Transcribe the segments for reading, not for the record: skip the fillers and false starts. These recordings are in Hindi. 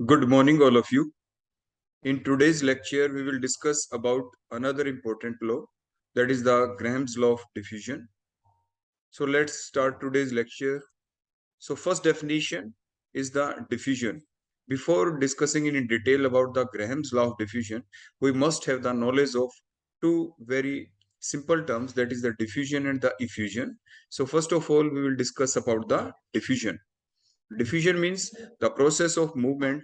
Good morning, all of you. In today's lecture, we will discuss about another important law, that is the Graham's law of diffusion. So let's start today's lecture. So first definition is the diffusion. Before discussing in detail about the Graham's law of diffusion, we must have the knowledge of two very simple terms, that is the diffusion and the effusion. So first of all, we will discuss about the diffusion. Diffusion means the process of movement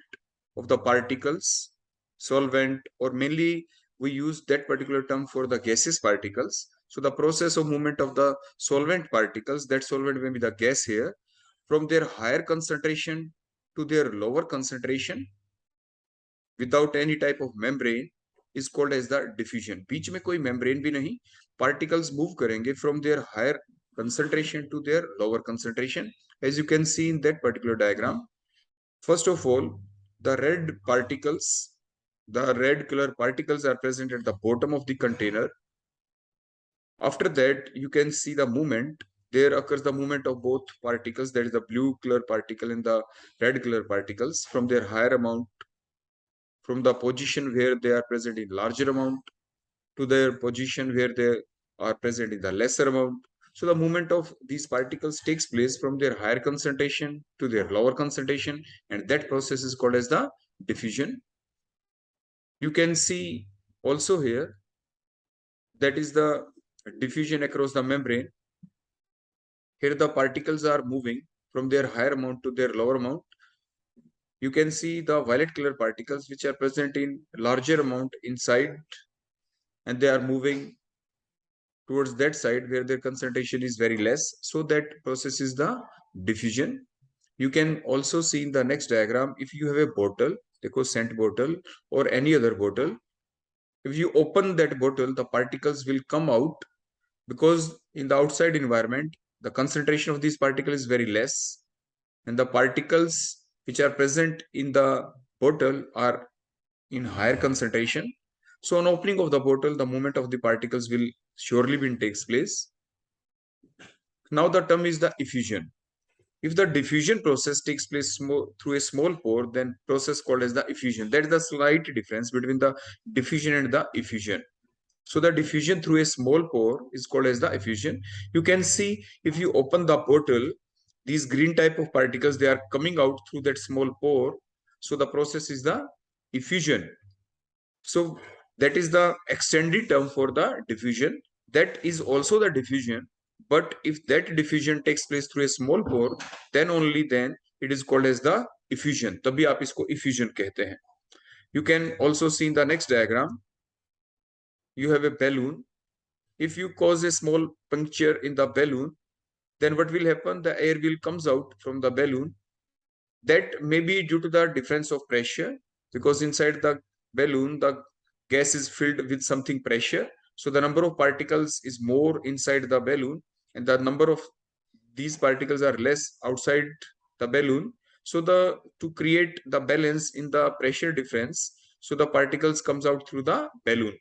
of the particles, solvent, or mainly we use that particular term for the gaseous particles. So the process of movement of the solvent particles, that solvent may be the gas here, from their higher concentration to their lower concentration without any type of membrane is called as the diffusion. बीच में कोई membrane भी नहीं, particles move करेंगे from their higher concentration to their lower concentration, as you can see in that particular diagram. First of all, the red color particles are present at the bottom of the container. After that, you can see the movement. There occurs the movement of both particles, that is the blue color particle and the red color particles, from their higher amount, from the position where they are present in larger amount to their position where they are present in the lesser amount. So the movement of these particles takes place from their higher concentration to their lower concentration, and that process is called as the diffusion. You can see also here, that is the diffusion across the membrane. Here the particles are moving from their higher amount to their lower amount. You can see the violet color particles which are present in larger amount inside, and they are moving towards that side where their concentration is very less. So that process is the diffusion. You can also see in the next diagram, if you have a bottle, देखो scent bottle or any other bottle, if you open that bottle, the particles will come out, because in the outside environment, the concentration of these particles is very less, and the particles which are present in the bottle are in higher concentration. So on opening of the bottle, the movement of the particles will surely be takes place. Now the term is the effusion. If the diffusion process takes place through a small pore, then process called as the effusion. That is the slight difference between the diffusion and the effusion. So the diffusion through a small pore is called as the effusion. You can see if you open the bottle, these green type of particles, they are coming out through that small pore. So the process is the effusion. So that is the extended term for the diffusion. That is also the diffusion. But if that diffusion takes place through a small pore, then only then it is called as the effusion. तभी आप इसको effusion कहते हैं. You can also see in the next diagram, you have a balloon. If you cause a small puncture in the balloon, then what will happen? The air will comes out from the balloon. That may be due to the difference of pressure, because inside the balloon, the gas is filled with something pressure. So the number of particles is more inside the balloon, and the number of these particles are less outside the balloon. So to create the balance in the pressure difference, so the particles comes out through the balloon.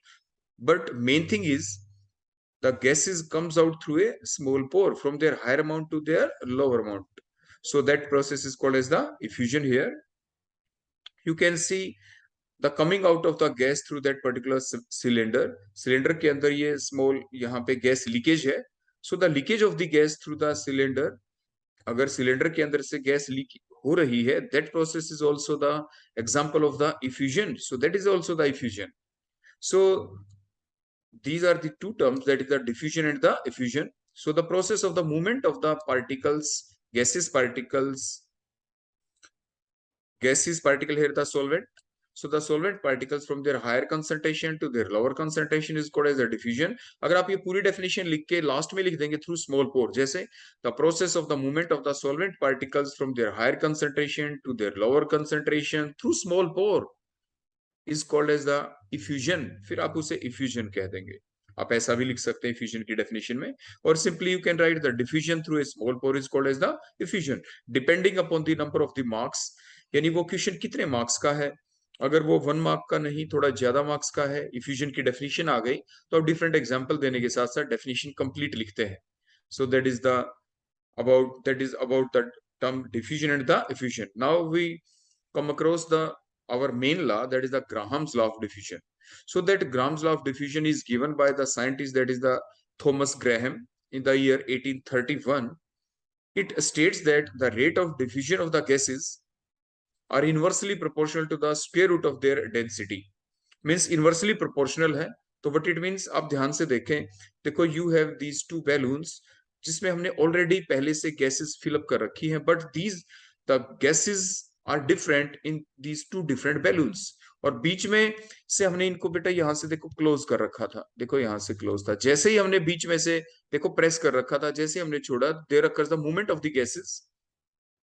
But main thing is, the gases comes out through a small pore from their higher amount to their lower amount. So that process is called as the effusion here. You can see the coming out of the gas through that particular cylinder के अंदर ये small यहाँ पे gas leakage है. So the leakage of the gas through the cylinder, अगर cylinder के अंदर से gas leak हो रही है, that process is also the example of the effusion. So that is also the effusion. So these are the two terms, that is the diffusion and the effusion. So the process of the movement of the particles, gaseous particle here, the solvent. So the solvent particles from their higher concentration to their lower concentration is called as a diffusion. अगर आप ये पूरी definition लिख के last में लिख देंगे through small pore, जैसे the process of the movement of the solvent particles from their higher concentration to their lower concentration through small pore is called as the effusion. फिर आप उसे effusion कह देंगे. आप ऐसा भी लिख सकते हैं effusion की definition में, और simply you can write the diffusion through a small pore is called as the effusion, depending upon the number of the marks. यानी वो क्वेश्चन कितने मार्क्स का है. अगर वो 1 मार्क का नहीं, थोड़ा ज्यादा मार्क्स का है, effusion की definition आ गई, तो आप डिफरेंट एग्जांपल देने के साथ साथ definition कंप्लीट लिखते हैं. So that is about the term diffusion and the effusion. Now we come across the our main law, that is the Graham's law of diffusion. So that Graham's law of diffusion is given by the scientist, that is the Thomas Graham, in the year 1831. It states that the rate of diffusion of the gases are inversely proportional to the square root of their density. Means inversely proportional है. तो वट इट मीन्स, आप ध्यान से देखें, देखो you have these two balloons जिसमें हमने ऑलरेडी पहले से गैसेस फिलअप कर रखी हैं, but these the gases are different in these two different balloons. और बीच में से हमने इनको बेटा यहां से देखो क्लोज कर रखा था, देखो यहां से क्लोज था. जैसे ही हमने बीच में से देखो प्रेस कर रखा था, जैसे ही हमने छोड़ा, there occurs the movement of the gases.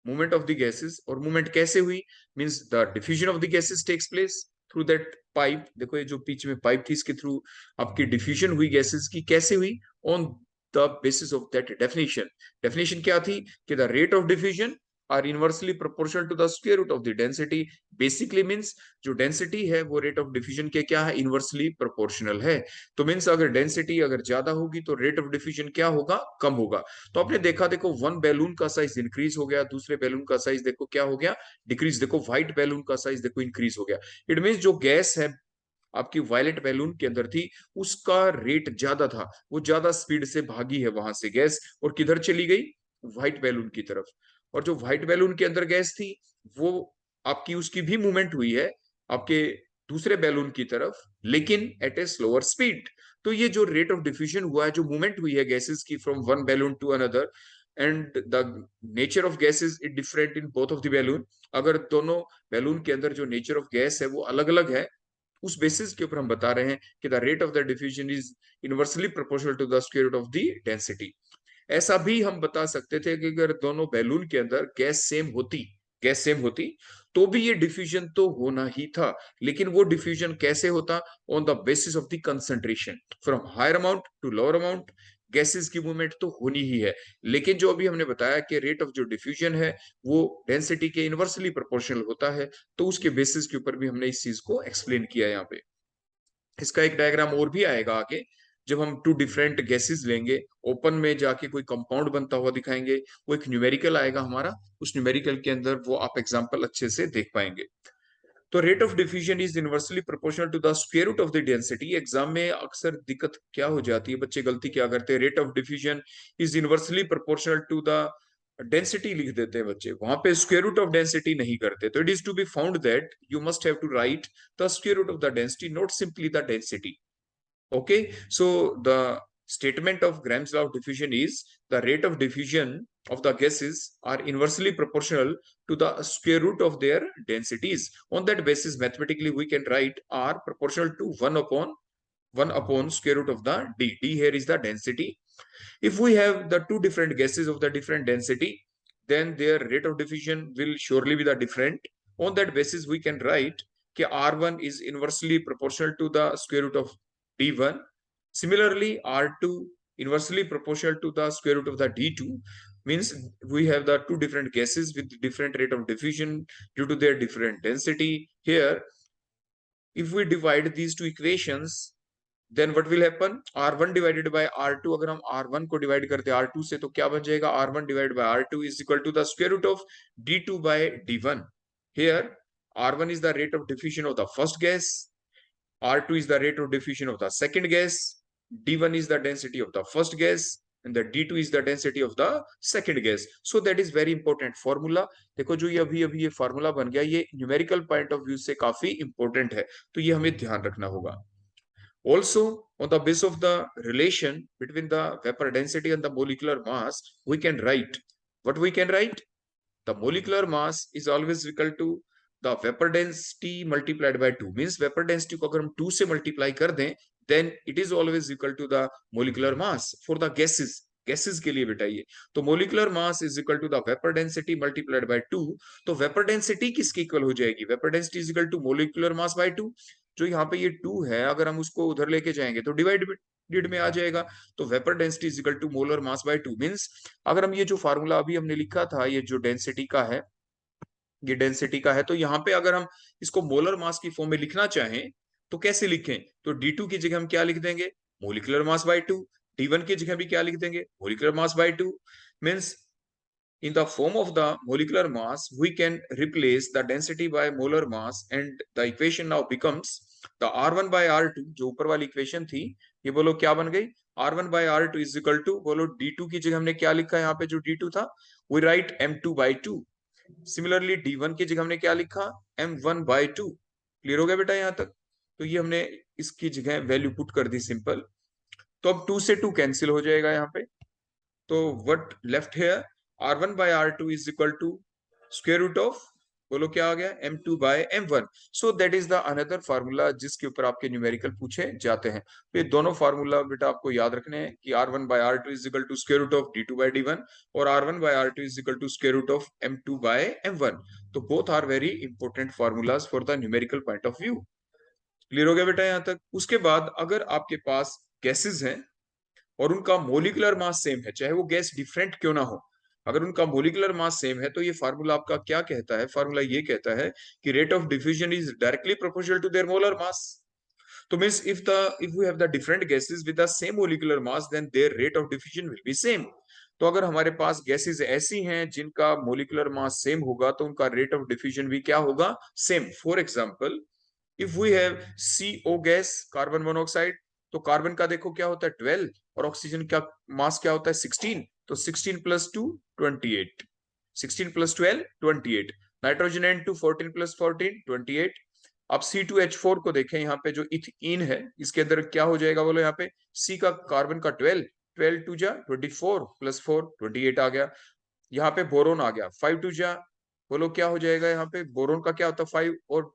Movement of the gases, और मूवमेंट कैसे हुई, means the diffusion of the gases takes place through that pipe. देखो ये जो बीच में पाइप थी, इसके थ्रू आपकी डिफ्यूजन हुई गैसेस की. कैसे हुई, on the basis of that definition. Definition क्या थी कि the rate of diffusion are inversely proportional to the square root of the density. Basically means जो डेंसिटी है वो रेट ऑफ डिफ्यूजन के क्या है, इनवर्सली प्रोपोर्शनल है. तो मींस अगर डेंसिटी अगर ज्यादा होगी तो रेट ऑफ डिफ्यूजन क्या होगा, कम होगा. तो आपने देखा, देखो वन बैलून का साइज इंक्रीज हो गया, दूसरे बैलून का साइज देखो क्या हो गया, डिक्रीज. देखो व्हाइट बैलून का साइज देखो इंक्रीज हो गया. इट मींस जो गैस है आपकी वायलेट बैलून के अंदर थी, उसका रेट ज्यादा था, वो ज्यादा स्पीड से भागी है वहां से गैस, और किधर चली गई, व्हाइट बैलून की तरफ. और जो व्हाइट बैलून के अंदर गैस थी, वो आपकी उसकी भी मूवमेंट हुई है आपके दूसरे बैलून की तरफ, लेकिन एट ए स्लोअर स्पीड. तो ये जो रेट ऑफ डिफ्यूजन हुआ है, जो मूवमेंट हुई है गैसेस की from one balloon to another, and the nature of gases is different in both of the balloon. अगर दोनों बैलून के अंदर जो नेचर ऑफ गैस है वो अलग अलग है, उस बेसिस के ऊपर हम बता रहे हैं कि the rate of the diffusion is inversely proportional to the square root of the density. ऐसा भी हम बता सकते थे कि अगर दोनों बैलून के अंदर गैस सेम होती, तो भी ये डिफ्यूजन तो होना ही था. लेकिन वो डिफ्यूजन कैसे होता, on the basis of the concentration. From higher amount to lower amount gases की मूवमेंट तो होनी ही है. लेकिन जो अभी हमने बताया कि रेट ऑफ जो डिफ्यूजन है वो डेंसिटी के इनवर्सली प्रोपोर्शनल होता है, तो उसके बेसिस के ऊपर भी हमने इस चीज को एक्सप्लेन किया यहाँ पे. इसका एक डायग्राम और भी आएगा आगे, जब हम टू डिफरेंट गैसेस लेंगे, ओपन में जाके कोई कंपाउंड बनता हुआ दिखाएंगे, वो एक न्यूमेरिकल आएगा हमारा, उस न्यूमेरिकल के अंदर वो आप एग्जांपल अच्छे से देख पाएंगे. तो rate of diffusion is inversely proportional to the square root of the density. Exam में अक्सर दिक्कत क्या हो जाती है, बच्चे गलती क्या करते हैं, rate of diffusion is inversely proportional to the density लिख देते हैं बच्चे, वहां पे स्क्वायर रूट ऑफ डेंसिटी नहीं करते. तो it is to be found that you must have to write the square root of the density, not simply the density. Okay, so the statement of Graham's law of diffusion is the rate of diffusion of the gases are inversely proportional to the square root of their densities. On that basis, mathematically, we can write R proportional to 1 upon square root of the D. D here is the density. If we have the two different gases of the different density, then their rate of diffusion will surely be the different. On that basis, we can write that R1 is inversely proportional to the square root of D1. Similarly, R2 inversely proportional to the square root of the D2. Means we have the two different gases with different rate of diffusion due to their different density. Here, if we divide these two equations, then what will happen, R1 divided by R2. अगर हम R1 को डिवाइड करते हैं R2 से, तो क्या बन जाएगा, R1 divided by R2 is equal to the square root of D2 by D1. Here R1 is the rate of diffusion of the first gas, R2 is the rate of diffusion of the second gas, D1 is the density of the first gas, and the D2 is the density of the second gas. So that is very important formula. देखो जो ये अभी अभी ये फार्मूला बन गया, ये न्यूमेरिकल पॉइंट ऑफ व्यू से काफी इंपॉर्टेंट है, तो ये हमें ध्यान रखना होगा. Also, on the basis of the relation between the vapor density and the molecular mass, we can write what we can write. The molecular mass is always equal to the vapor density multiplied by 2. Means vapor density को अगर हम 2 से multiply कर दें, then it is always equal to the molecular mass for the gases. Gases के लिए बेटा ये, तो molecular mass is equal to the vapour density multiplied by 2. तो वेपर डेंसिटी किसकी इक्वल हो जाएगी, vapour density is equal to molecular mass by 2. जो यहाँ पे ये 2 है, अगर हम उसको उधर लेके जाएंगे तो डिवाइडेड में आ जाएगा. तो vapour density is equal to molar mass by 2. Means अगर हम ये जो फार्मूला अभी हमने लिखा था, ये जो डेंसिटी का है, ये डेंसिटी का है, तो यहाँ पे अगर हम इसको मोलर मास की फॉर्म में लिखना चाहें तो कैसे लिखें, तो D2 की जगह हम क्या लिख देंगे, मोलिकुलर मास बाय 2. D1 की जगह भी क्या लिख देंगे, molecular mass by 2. Means in the form of the molecular mass, we can replace the density by molar mass, and the equation now becomes the R1 by R2, जो ऊपर वाली इक्वेशन थी, ये बोलो क्या बन गई, R1 by R2 is equal to, बोलो D2 की जगह हमने क्या लिखा है यहाँ पे, जो D2 था, we write M2 by 2. Similarly D1 की जगह हमने क्या लिखा, M1 by 2. क्लियर हो गया बेटा यहाँ तक? तो ये हमने इसकी जगह वैल्यू पुट कर दी सिंपल. तो अब 2 से 2 कैंसिल हो जाएगा यहाँ पे. तो what left here, R1 by R2 is equal to square root of, बोलो क्या आ गया, M2 by M1. So that is the another formula जिसके ऊपर आपके न्यूमेरिकल पूछे जाते हैं. तो ये दोनों फार्मूला बेटा आपको याद रखने हैं कि R1 by R2 is equal to square root of D2 by D1 और R1 by R2 is equal to square root of M2 by M1. तो both are very important formulas for the numerical point of view. Clear हो गया बेटा यहाँ तक? उसके बाद अगर आपके पास गैसेज हैं और उनका मोलिकुलर मास सेम है, चाहे वो गैस डिफरेंट क्यों ना हो, अगर उनका मोलिकुलर मास सेम है, तो ये फार्मूला आपका क्या कहता है, फार्मूला ये कहता है कि rate of diffusion is directly proportional to their molar mass. तो means if we have the different gases with the same molecular mass, then their rate of diffusion will be same. तो अगर हमारे पास गैसेस ऐसी हैं जिनका मोलिकुलर मास सेम होगा, तो उनका रेट ऑफ डिफ्यूजन भी क्या होगा, same. For example, if we have CO gas, carbon monoxide, तो कार्बन का देखो क्या होता है 12 और ऑक्सीजन का मास क्या होता है 16. तो 16 plus 2 28, 16 plus 12 28. Nitrogen N2 14 plus 14 28. अब C2H4 को देखें, यहाँ पे जो इथीन है इसके अंदर क्या हो जाएगा, बोलो यहाँ पे C का कार्बन का 12, 12 टू जा 24 प्लस 4 28 आ गया. यहाँ पे बोरोन आ गया 5 टू जा, बोलो क्या हो जाएगा, यहाँ पे बोरोन का क्या होता है 5 और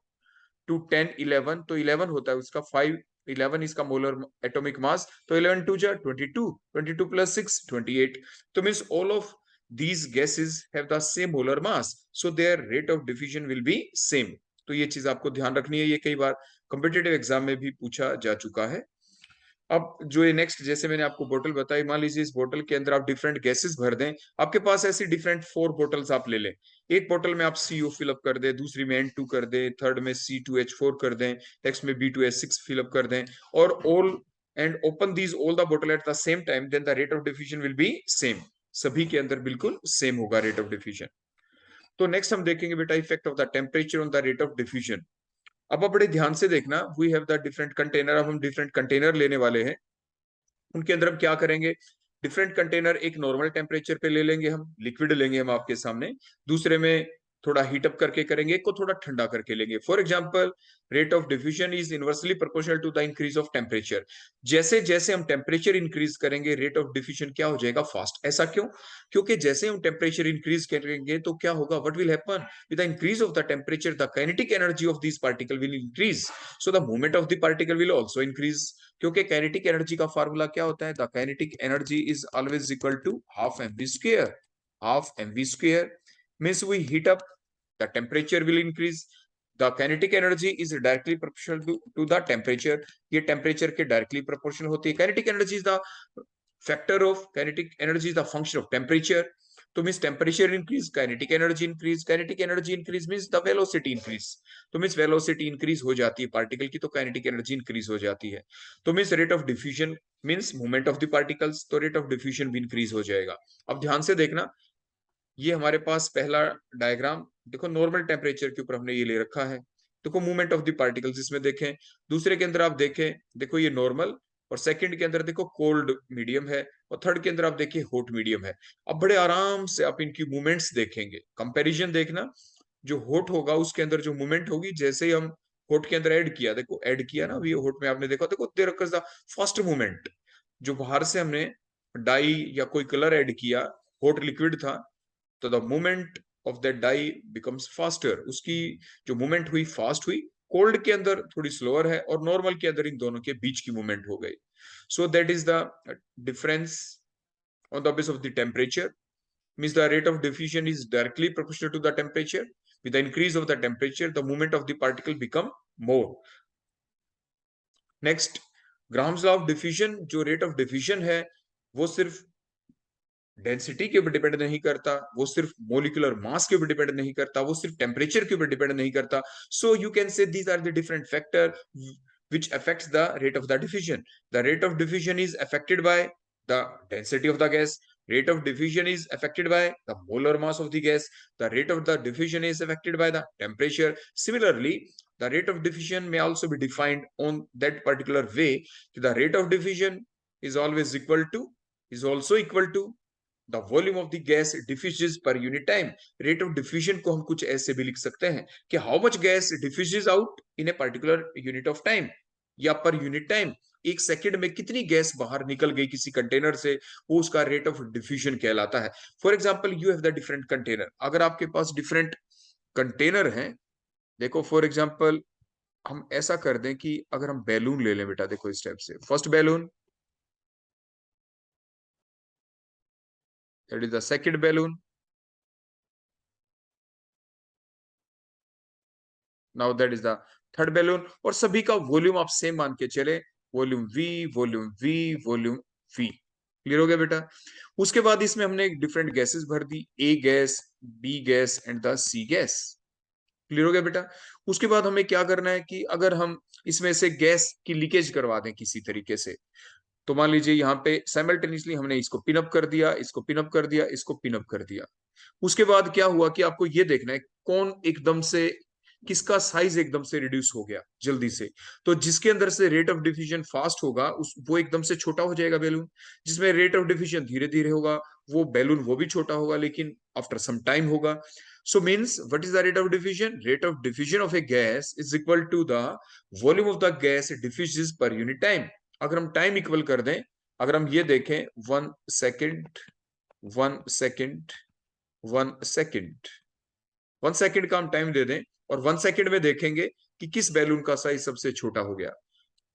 2 10 11, तो 11 होता है उसका 5, 11 इसका मोलर एटॉमिक मास. तो 11 टू जा 22, 22 प्लस 6 28. तो means all of these gases have the same molar mass, so their rate of diffusion will be same. तो ये चीज आपको ध्यान रखनी है, ये कई बार कॉम्पिटेटिव एग्जाम में भी पूछा जा चुका है. अब जो ये नेक्स्ट, जैसे मैंने आपको बोतल बताई, मान लीजिए इस बोतल के अंदर आप डिफरेंट गैसेस भर दें, आपके पास ऐसी डिफरेंट 4 बोतल्स आप ले लें. एक बोतल में आप CO फिलअप कर दें, दूसरी में N2 कर दें, थर्ड में C2H4 कर दें, नेक्स्ट में B2H6 फिलअप कर दें, और all and open these all the बोतल at the same time, then the rate of diffusion will be same. सभी के अंदर बिल्कुल सेम होगा रेट ऑफ डिफ्यूजन. तो नेक्स्ट हम देखेंगे बेटा effect of the temperature on the rate of diffusion. अब आप बड़े ध्यान से देखना, we have the different container. अब हम डिफरेंट कंटेनर लेने वाले हैं, उनके अंदर हम क्या करेंगे, डिफरेंट कंटेनर एक नॉर्मल टेम्परेचर पे ले लेंगे, हम लिक्विड लेंगे हम आपके सामने, दूसरे में थोड़ा हीट अप करके करेंगे, एक को थोड़ा ठंडा करके लेंगे. For example, rate of diffusion is inversely proportional to the increase of temperature. जैसे जैसे हम टेम्परेचर इंक्रीज करेंगे, रेट ऑफ डिफ्यूजन क्या हो जाएगा, फास्ट. ऐसा क्यों? क्योंकि जैसे हम टेम्परेचर इंक्रीज करेंगे तो क्या होगा, what will happen, with the increase of the temperature the kinetic energy of this particle will increase, so the movement of the particle will also increase. क्योंकि काइनेटिक एनर्जी का फार्मूला क्या होता है, the kinetic energy is always equal to half mv square. Half mv square means we heat up, the temperature will increase. The kinetic energy is directly proportional to the temperature. ये temperature के directly proportional होती है. Kinetic energy is the factor of, kinetic energy is the function of temperature. तो means temperature increase, kinetic energy increase, kinetic energy increase means the velocity increase. तो मीन्स वेलोसिटी इंक्रीज हो जाती है पार्टिकल की, तो काइनेटिक एनर्जी इंक्रीज हो जाती है. तो means rate of diffusion means movement of the particles, तो रेट ऑफ डिफ्यूजन भी इंक्रीज हो जाएगा. अब ध्यान से देखना, ये हमारे पास पहला डायग्राम देखो, नॉर्मल टेम्परेचर के ऊपर हमने ये ले रखा है. देखो मूवमेंट ऑफ द पार्टिकल्स इसमें देखें, दूसरे के अंदर आप देखें, देखो ये नॉर्मल, और सेकंड के अंदर देखो कोल्ड मीडियम है, और थर्ड के अंदर आप देखिए हॉट मीडियम है. अब बड़े आराम से आप इनकी मूवमेंट्स देखेंगे, कंपैरिजन देखना. जो हॉट होगा उसके अंदर जो मूवमेंट होगी, जैसे ही हम हॉट के अंदर ऐड किया, देखो ऐड किया ना, अभी हॉट में आपने देखा, देखो there occurs the first movement. जो बाहर से हमने डाई या कोई कलर ऐड किया, हॉट लिक्विड था, तो the movement of that dye becomes faster. उसकी जो मूवमेंट हुई फास्ट हुई, कोल्ड के अंदर थोड़ी स्लोअर है, और नॉर्मल के अंदर इन दोनों के बीच की मूवमेंट हो गई. सो that is the difference on the basis of the temperature. Means the rate of diffusion is directly proportional to the temperature. With the increase of the temperature, the movement of the particle become more. Next, Graham's law of diffusion, जो rate of diffusion है, वो सिर्फ डेंसिटी के ऊपर डिपेंड नहीं करता, वो सिर्फ मोलिकुलर मास के ऊपर डिपेंड नहीं करता, वो सिर्फ टेम्परेचर के ऊपर डिपेंड नहीं करता. So you can say these are the different factor which affects the rate of the diffusion. The rate of diffusion is affected by the density of the gas. Rate of diffusion is affected by the molar mass of the gas. The rate of the diffusion is affected by the temperature. Similarly, the rate of diffusion may also be defined on that particular way. The rate of diffusion is always equal to, is also equal to the volume of the gas diffuses per unit time. Rate of diffusion को हम कुछ ऐसे भी लिख सकते हैं कि how much gas diffuses out in a particular unit of time, या पर यूनिट टाइम, एक सेकंड में कितनी गैस बाहर निकल गई किसी कंटेनर से, वो उसका रेट ऑफ डिफ्यूजन कहलाता है. For example you have the different container. अगर आपके पास डिफरेंट कंटेनर हैं, देखो फॉर एग्जांपल हम ऐसा कर दें कि अगर हम बैलून ले लें बेटा, देखो इस टाइप से, first balloon, that is the second balloon, now that is the third balloon, और सभी का वॉल्यूम आप सेम मान के चले, volume we, volume we, volume we. Clear हो गया बेटा. उसके बाद इसमें हमने डिफरेंट गैसेस भर दी, A gas, B gas and the C gas. Clear हो गया बेटा. उसके बाद हमें क्या करना है कि अगर हम इसमें से गैस की लीकेज करवा दें किसी तरीके से, तो मान लीजिए यहाँ पे साइमल्टेनियसली हमने इसको पिन अप कर दिया, इसको पिन अप कर दिया, इसको पिन अप कर दिया. उसके बाद क्या हुआ कि आपको ये देखना है कौन एकदम से, किसका साइज एकदम से रिड्यूस हो गया जल्दी से. तो जिसके अंदर से रेट ऑफ डिफ्यूजन फास्ट होगा उस वो एकदम से छोटा हो जाएगा बैलून. जिसमें रेट ऑफ डिफ्यूजन धीरे धीरे होगा वो बैलून वो भी छोटा होगा, लेकिन आफ्टर सम टाइम होगा. So means what is the rate of diffusion? Rate of diffusion of a gas is equal to the volume of the gas diffuses per unit time. अगर हम टाइम इक्वल कर दें, अगर हम ये देखें 1 सेकेंड, 1 सेकेंड, 1 सेकेंड, 1 सेकेंड का हम टाइम दे दें और 1 सेकेंड में देखेंगे कि किस बैलून का साइज सबसे छोटा हो गया.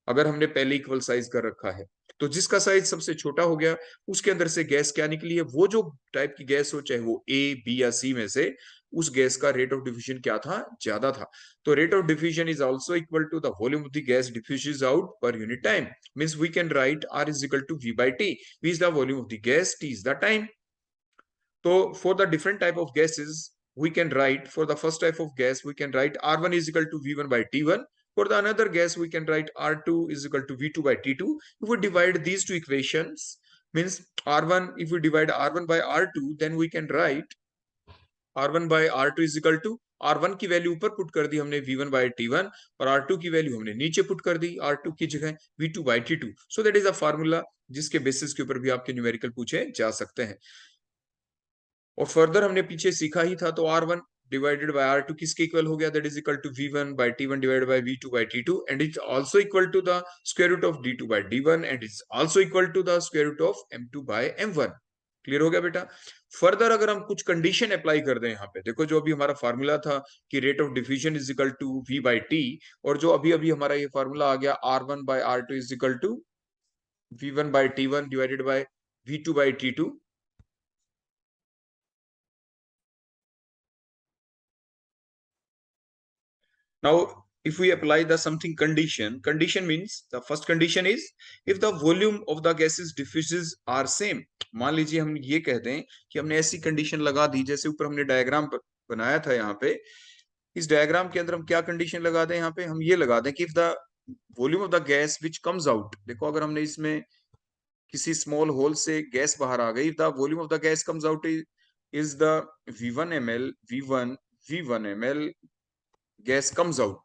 अगर हमने पहले इक्वल साइज कर रखा है तो जिसका साइज सबसे छोटा हो गया उसके अंदर से गैस क्या निकली है, वो जो टाइप की गैस हो, चाहे वो ए, बी या सी में से, उस गैस का रेट ऑफ डिफ्यूजन क्या था, ज्यादा था. तो rate of diffusion is also equal to the volume of the gas diffuses out per unit time. Means we can write R is equal to V by T. V is the volume of the gas, T is the time. So for the different type of gases, we can write, for the first type of gas, we can write R1 is equal to V1 by T1. For the another gas, we can write R2 is equal to V2 by T2. If we divide these two equations, means R1, if we divide R1 by R2, then we can write R1 by R2 is equal to, R1 की वैल्यू ऊपर पुट कर दी हमने V1 by T1, और R2 की वैल्यू हमने नीचे पुट कर दी R2 की जगह V2 by T2. So that is a formula जिसके बेसिस के ऊपर भी आपके न्यूमेरिकल पूछे जा सकते हैं. और फर्दर हमने पीछे सीखा ही था, तो R1 डिवाइडेड बाय R2 किसके इक्वल हो गया, that is equal to V1 by T1 divided by V2 by T2, and it's also equal to the square root of D2 by D1, and it's also equal to the square root of M2 by M1. Clear हो गया बेटा. फर्दर अगर हम कुछ कंडीशन अप्लाई कर दें यहाँ पे, देखो जो अभी हमारा फार्मूला था कि rate of diffusion is equal to V by T, और जो अभी अभी हमारा ये फार्मूला आ गया R1 by R2 is equal to V1 by T1 divided by V2 by T2. Now, if we apply the something condition, condition means the first condition is if the volume of the gases diffuses are same. मान लीजिए हम ये कह दें कि हमने ऐसी कंडीशन लगा दी, जैसे ऊपर हमने डायग्राम बनाया था यहाँ पे, इस डायग्राम के अंदर हम क्या कंडीशन लगा दें, यहाँ पे हम ये लगा दें कि if the volume of the gas which comes out, देखो अगर हमने इसमें किसी स्मॉल होल से गैस बाहर आ गई, the volume of the gas comes out is the V1 ml, V1, V1 ml gas comes out.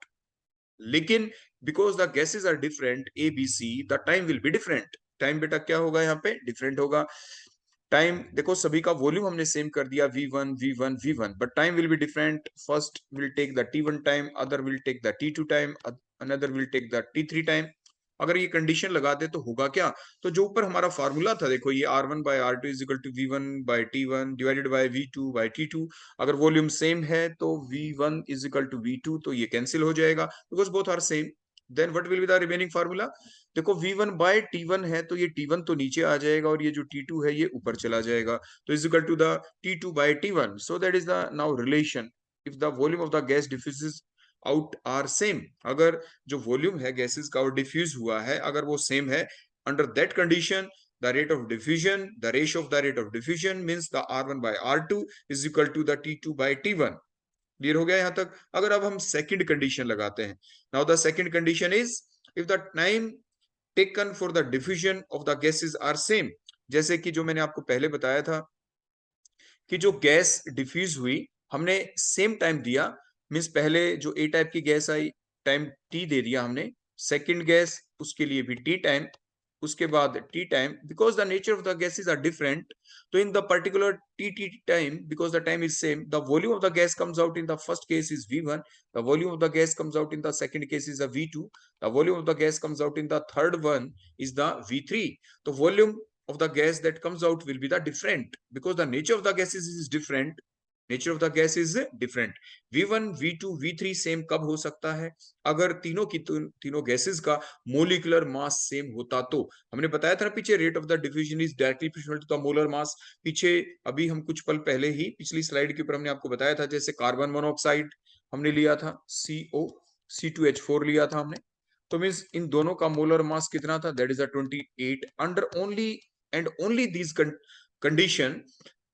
लेकिन because the gases are different A B C, the time will be different. Time बेटा क्या होगा यहाँ पे, डिफरेंट होगा. टाइम देखो सभी का वॉल्यूम हमने सेम कर दिया V1, V1, V1, but time will be different. First will take the T1 time, other will take the T2 time, another will take the T3 time. अगर ये कंडीशन लगा दे तो होगा क्या, तो जो ऊपर हमारा फार्मूला था, देखो ये R1 by R2 is equal to V1 by T1 divided by V2 by T2. अगर वॉल्यूम सेम है तो V1 is equal to V2, तो ये कैंसिल हो जाएगा because both are same. Then what will be the remaining formula, देखो V1 बाय T1 है तो ये T1 तो नीचे आ जाएगा और ये जो T2 है ये ऊपर चला जाएगा, तो is equal to the T2 by T1. So that is the now relation if the volume of the gas diffuses out are same. अगर जो वॉल्यूम है गैसेस का और डिफ्यूज हुआ है अगर वो सेम है, under that condition the rate of diffusion, the ratio of the rate of diffusion means the R1 by R2 is equal to the T2 by T1. Clear हो गया यहां तक. अगर अब हम सेकंड कंडीशन लगाते हैं, now the second condition is if the time taken for the diffusion of the gases are same. जैसे कि जो मैंने आपको पहले बताया था कि जो गैस डिफ्यूज हुई, हमने सेम टाइम दिया, मीन्स पहले जो ए टाइप की गैस आई, टाइम टी दे दिया हमने, सेकंड गैस उसके लिए भी टी टाइम, उसके बाद T time, because the nature of the gases are different, तो in the particular T time, because the time is same, the volume of the gas comes out in the first case is V1, the volume of the gas comes out in the second case is the V2, the volume of the gas comes out in the third one is the V3. The volume of the gas that comes out will be the different, because the nature of the gases is different, nature of the gas is different. V1 V2 V3 same कब हो सकता है? अगर तीनों गैसेस का मोलिकुलर मास सेम होता तो। हमने बताया था ना पीछे, rate of the diffusion is directly proportional to the molar mass. पीछे अभी हम कुछ पल पहले ही पिछली स्लाइड के ऊपर हमने आपको बताया था, जैसे कार्बन मोनोऑक्साइड हमने लिया था CO, C2H4 लिया था हमने, तो मीन्स इन दोनों का मोलर मास कितना था? That is 28। Under only and only these condition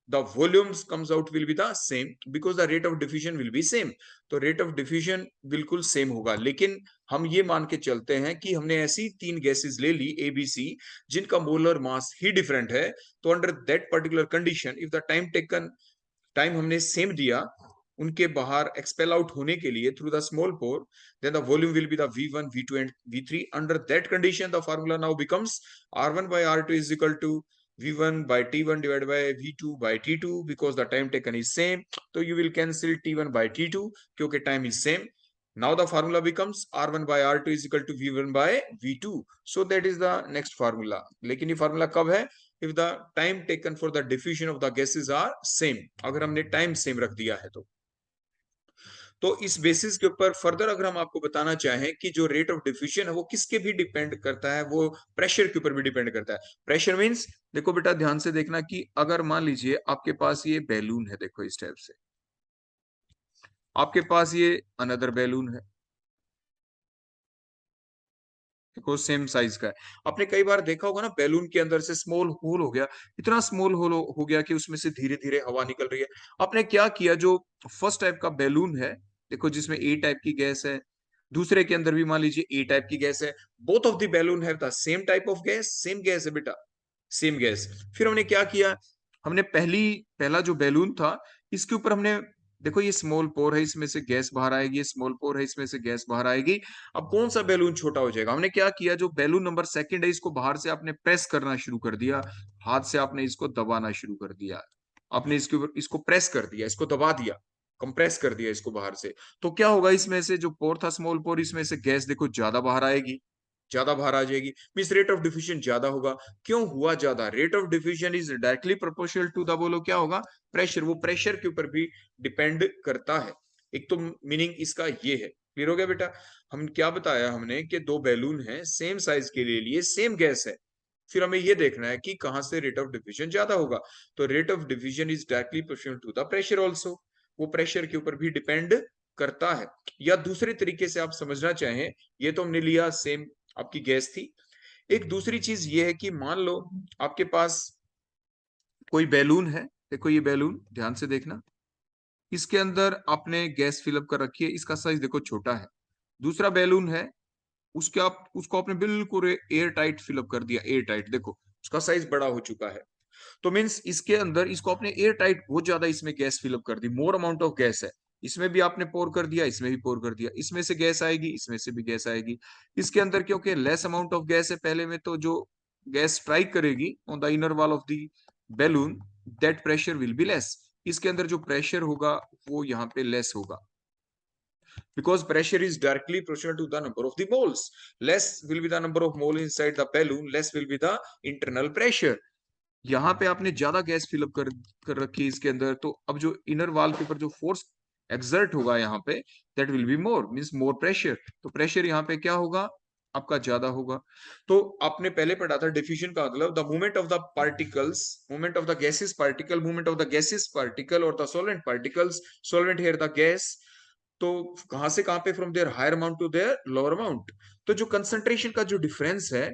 the volumes comes out will be the same, because the rate of diffusion will be same। तो rate of diffusion बिल्कुल सेम होगा, लेकिन हम ये मान के चलते हैं कि हमने ऐसी तीन गैसेस ले ली ABC जिनका मोलर मास ही डिफरेंट है, तो under that particular condition if the time हमने सेम दिया उनके बाहर एक्सपेल आउट होने के लिए through the small pore, then the volume will be the V1 V2 and V3। under that condition the formula now becomes R1 by R2 is equal to V1 by T1 divided by V2 by T2, because the time taken is same, so you will cancel T1 by T2 क्योंकि time is same। now the formula becomes R1 by R2 is equal to V1 by V2, so that is the next formula। लेकिन ये formula कब है? if the time taken for the diffusion of the gases are same, अगर हमने time same रख दिया है तो इस बेसिस के ऊपर फर्दर अगर हम आपको बताना चाहें कि जो रेट ऑफ डिफ्यूजन है वो किसके भी डिपेंड करता है, वो प्रेशर के ऊपर भी डिपेंड करता है। प्रेशर मींस, देखो बेटा ध्यान से देखना कि अगर मान लीजिए आपके पास ये बैलून है, देखो इस टाइप से, आपके पास ये अनदर बैलून है, देखो सेम साइज का है। आपने कई बार देखा होगा ना, बैलून के अंदर से स्मॉल होल हो गया, इतना स्मॉल होल हो गया कि उसमें से धीरे धीरे हवा निकल रही है। आपने क्या किया, जो फर्स्ट टाइप का बैलून है, देखो जिसमें ए टाइप की गैस है, दूसरे के अंदर भी मान लीजिए ए टाइप की गैस है, both of the balloon have the same type of gas, same gas है बेटा, सेम गैस। फिर हमने क्या किया, हमने पहला जो बैलून था इसके ऊपर हमने, देखो ये स्मॉल पोर है, इसमें से गैस बाहर आएगी, ये स्मॉल पोर है, इसमें से गैस बाहर आएगी। अब कौन सा बैलून छोटा हो जाएगा? हमने क्या किया, जो बैलून नंबर सेकंड है इसको बाहर से आपने प्रेस करना शुरू कर दिया, हाथ से आपने इसको दबाना शुरू कर दिया, आपने इसके ऊपर इसको प्रेस कर दिया, इसको दबा दिया, कंप्रेस कर दिया इसको बाहर से। तो क्या होगा, इसमें से जो पोर था स्मॉल पोर, इसमें से गैस देखो ज्यादा बाहर आएगी, ज्यादा बाहर आ जाएगी, मींस रेट ऑफ डिफ्यूजन ज्यादा होगा। क्यों हुआ ज्यादा? Rate of diffusion is directly proportional to the, बोलो क्या होगा, प्रेशर। वो प्रेशर के ऊपर भी डिपेंड करता है। एक तो मीनिंग इसका ये है, क्लियर हो गया बेटा? हम क्या बताया हमने कि दो बैलून हैं सेम साइज के लिए सेम गैस है, फिर हमें ये देखना है कि कहां से रेट ऑफ डिफ्यूजन ज्यादा होगा। तो rate of diffusion is directly proportional to the pressure also, वो प्रेशर के ऊपर भी डिपेंड करता है। या दूसरे तरीके से आप समझना चाहें, ये तो हमने लिया सेम आपकी गैस थी। एक दूसरी चीज ये है कि मान लो आपके पास कोई बैलून है, देखो ये बैलून ध्यान से देखना, इसके अंदर आपने गैस फिलअप कर रखी है, इसका साइज देखो छोटा है। दूसरा बैलून है, उसको आपने बिल्कुल एयर टाइट फिलअप कर दिया, एयर टाइट, देखो उसका साइज बड़ा हो चुका है। तो मीन्स इसके अंदर इसको आपने एयर टाइट, बहुत ज्यादा इसमें गैस फिलअप कर दी, मोर अमाउंट ऑफ गैस है, इसमें भी आपने पोर कर दिया, इसमें भी पोर कर दिया, इसमें से गैस आएगी, इसमें से भी गैस आएगी। इसके अंदर क्योंकि लेस अमाउंट ऑफ गैस है पहले में, तो जो गैस स्ट्राइक करेगी on the inner wall of the balloon, that pressure will be less. इसके अंदर जो प्रेशर होगा वो यहाँ पे लेस होगा, because pressure is directly proportional to the number of the moles, less will be the number of moles inside the balloon, less will be the internal pressure। यहाँ पे आपने ज्यादा गैस फिलअप कर रखी है इसके अंदर, तो अब जो इनर वॉल के ऊपर जो फोर्स एक्सर्ट होगा यहाँ पे, that will be more, means more pressure. तो प्रेशर यहाँ पे क्या होगा, आपका ज्यादा होगा। तो आपने पहले पढ़ा था डिफ्यूजन का मतलब the movement of the particles, movement of the gases particle, movement of the gases particle और the solvent particles, solvent here the gas. तो कहां से कहां पे, from their higher amount to their lower amount. तो जो कंसंट्रेशन का जो डिफरेंस है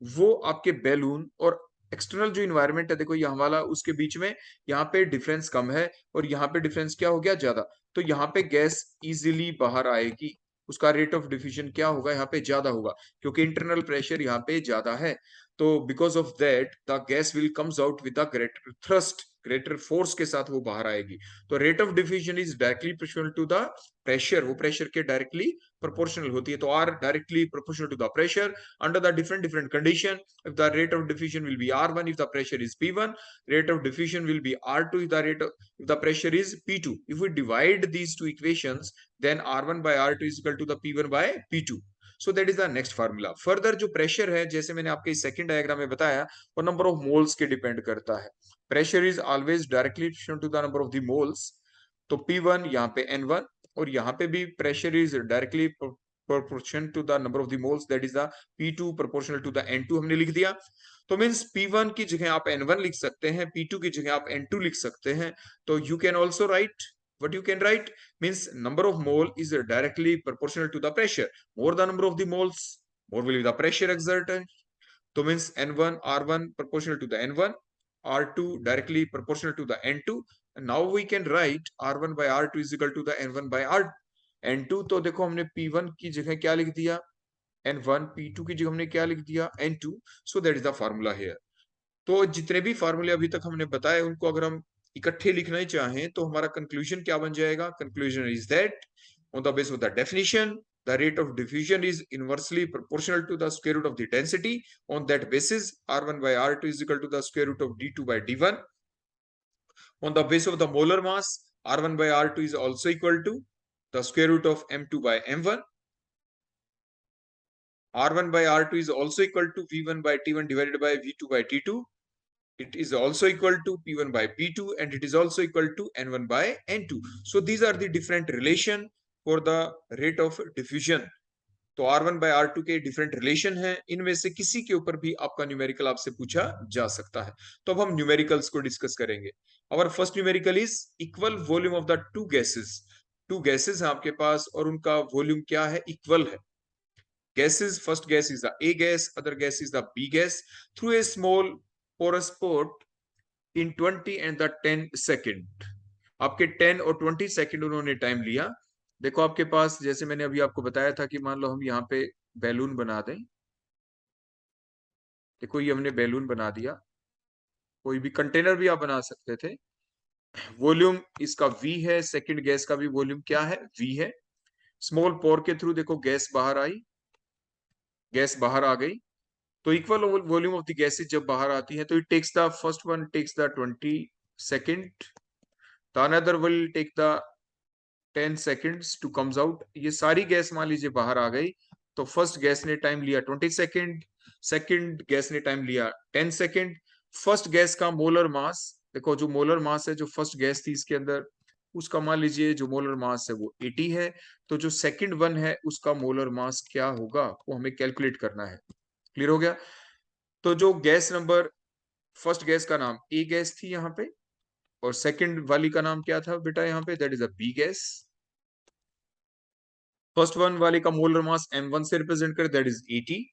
वो आपके बैलून और एक्सटर्नल जो इन्वायरमेंट है, देखो यहाँ वाला, उसके बीच में यहाँ पे डिफरेंस कम है और यहाँ पे डिफरेंस क्या हो गया, ज्यादा। तो यहाँ पे गैस इजीली बाहर आएगी, उसका रेट ऑफ डिफ्यूजन क्या होगा, यहाँ पे ज्यादा होगा, क्योंकि इंटरनल प्रेशर यहाँ पे ज्यादा है। तो because of that the gas will comes out with the greater thrust, greater force के साथ वो बाहर आएगी। तो rate of diffusion is directly proportional to the pressure, वो प्रेशर के डायरेक्टली प्रोपोर्शनल होती है। तो R directly proportional to the pressure under the different condition. If the rate of diffusion will be R1, if the pressure is P1, rate of diffusion will be R2 if the pressure is P2. If we divide these two equations, then R1 by R2 is equal to the P1 by P2. So that is the next formula. Further जो प्रेशर है, जैसे मैंने आपके सेकंड डायग्राम में बताया, वो नंबर ऑफ मोल्स के डिपेंड करता है। Pressure is always directly to the number of the moles. तो P1 यहाँ पे N1, और यहाँ पे भी pressure is directly proportion to the number of the moles, that is the P2 proportional to the N2 हमने लिख दिया। तो मीन्स P1 की जगह आप N1 लिख सकते हैं, P2 की जगह आप N2 लिख सकते हैं। तो you can also write what you can write means number of mole is directly proportional to the pressure. More the number of the moles, more will be the pressure exerted. तो means N1 R1 proportional to the N1, R2 directly proportional to the N2. And now we can write R1 by R2 is equal to the N1 by N2। तो देखो हमने P1 की जगह क्या लिख दिया N1, P2 की जगह हमने क्या लिख दिया N2। So that is the formula here. तो जितने भी फार्मूले अभी तक हमने बताए, उनको अगर हम इकट्ठे लिखना चाहें तो हमारा कंक्लूजन क्या बन जाएगा? Conclusion is that on the base of the definition the rate of diffusion is inversely proportional to the square root of the density. On that basis, R1 by R2 is equal to the square root of D2 by D1. On the basis of the molar mass, R1 by R2 is also equal to the square root of M2 by M1. R1 by R2 is also equal to V1 by T1 divided by V2 by T2. It is also equal to P1 by P2, and it is also equal to N1 by N2. So these are the different relation for the rate of diffusion. तो R1 by R2 के डिफरेंट रिलेशन है, इनमें से किसी के ऊपर भी आपका न्यूमेरिकल आपसे पूछा जा सकता है। तो अब हम न्यूमेरिकल्स को डिस्कस करेंगे। Our first numerical is equal volume of the two gases. Two gases है आपके पास और उनका वॉल्यूम क्या है? इक्वल है। Gases, first gas is the A gas, other gas is the B gas, through a small porous port in 20 and the 10 second. आपके 10 और 20 सेकंड उन्होंने टाइम लिया। देखो आपके पास, जैसे मैंने अभी आपको बताया था कि मान लो हम यहाँ पे बैलून बना दें। देखो ये हमने बैलून बना दिया, कोई भी कंटेनर भी आप बना सकते थे। वॉल्यूम इसका V है, सेकंड गैस का भी वॉल्यूम क्या है? V है। स्मॉल पोर के थ्रू देखो गैस बाहर आई, गैस बाहर आ गई। तो equal volume of the gases जब बाहर आती है तो it takes the first one takes the 20 second, the another will take the 10 seconds to comes out. ये सारी गैस मान लीजिए बाहर आ गई, तो फर्स्ट गैस ने टाइम लिया 20 सेकंड, सेकंड गैस ने टाइम लिया 10 सेकंड। फर्स्ट गैस का मोलर मास, देखो जो मोलर मास है जो फर्स्ट गैस थी इसके अंदर, उसका मान लीजिए जो मोलर मास है वो 80 है। तो जो सेकंड वन है उसका मोलर मास क्या होगा वो हमें कैलकुलेट करना है। क्लियर हो गया? तो जो गैस नंबर, फर्स्ट गैस का नाम ए गैस थी यहाँ पे, और सेकंड वाली का नाम क्या था बेटा यहाँ पे? That is a B gas. First one वाले का मोलर मास m1 से रिप्रेजेंट कर, that is 80।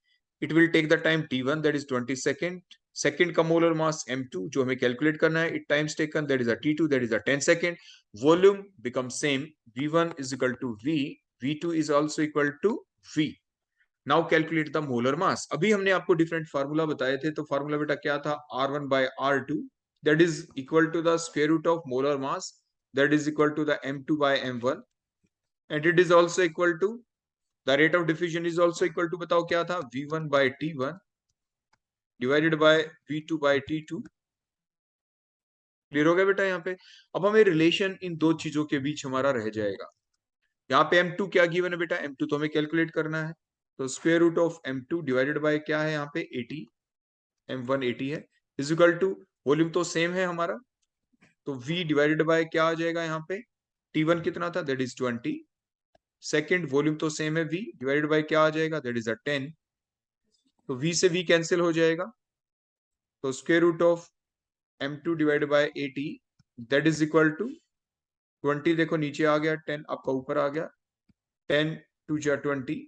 It will take the time t1, that is 20 second. Second का मोलर मास m2 जो हमें कैलकुलेट करना है, it times taken, that is a t2, that is a 10 second. Volume become same, v1 is equal to v, v2 is also equal to v। Now calculate the molar मास। अभी हमने आपको डिफरेंट फार्मूला बताए थे, तो फार्मूला बेटा क्या था? R1 by R2 that is equal to the square root of molar mass, that is equal to the M2 by M1, and it is also equal to the rate of diffusion is also equal to, बताओ क्या था? V1 by T1 divided by V2 by T2। Clear हो गया बेटा यहाँ पे? अब हमें रिलेशन इन दो चीजों के बीच हमारा रह जाएगा। यहाँ पे M2 क्या गिवन है बेटा? M2 तो हमें कैलकुलेट करना है, तो square root of M2 divided by क्या है यहाँ पे? 80। M1 80 है, इज इक्वल टू, वॉल्यूम तो सेम है हमारा, तो V डिवाइडेड बाय क्या आ जाएगा यहाँ पे? T1 कितना था? That is 20। सेकंड वॉल्यूम तो सेम है, V डिवाइडेड बाय क्या आ जाएगा? That is a 10। तो V से V कैंसिल हो जाएगा, तो square root of M2 divided by 80 that is equal to 20। देखो नीचे आ गया, 10 आपका ऊपर आ गया, 10 2 जा 20।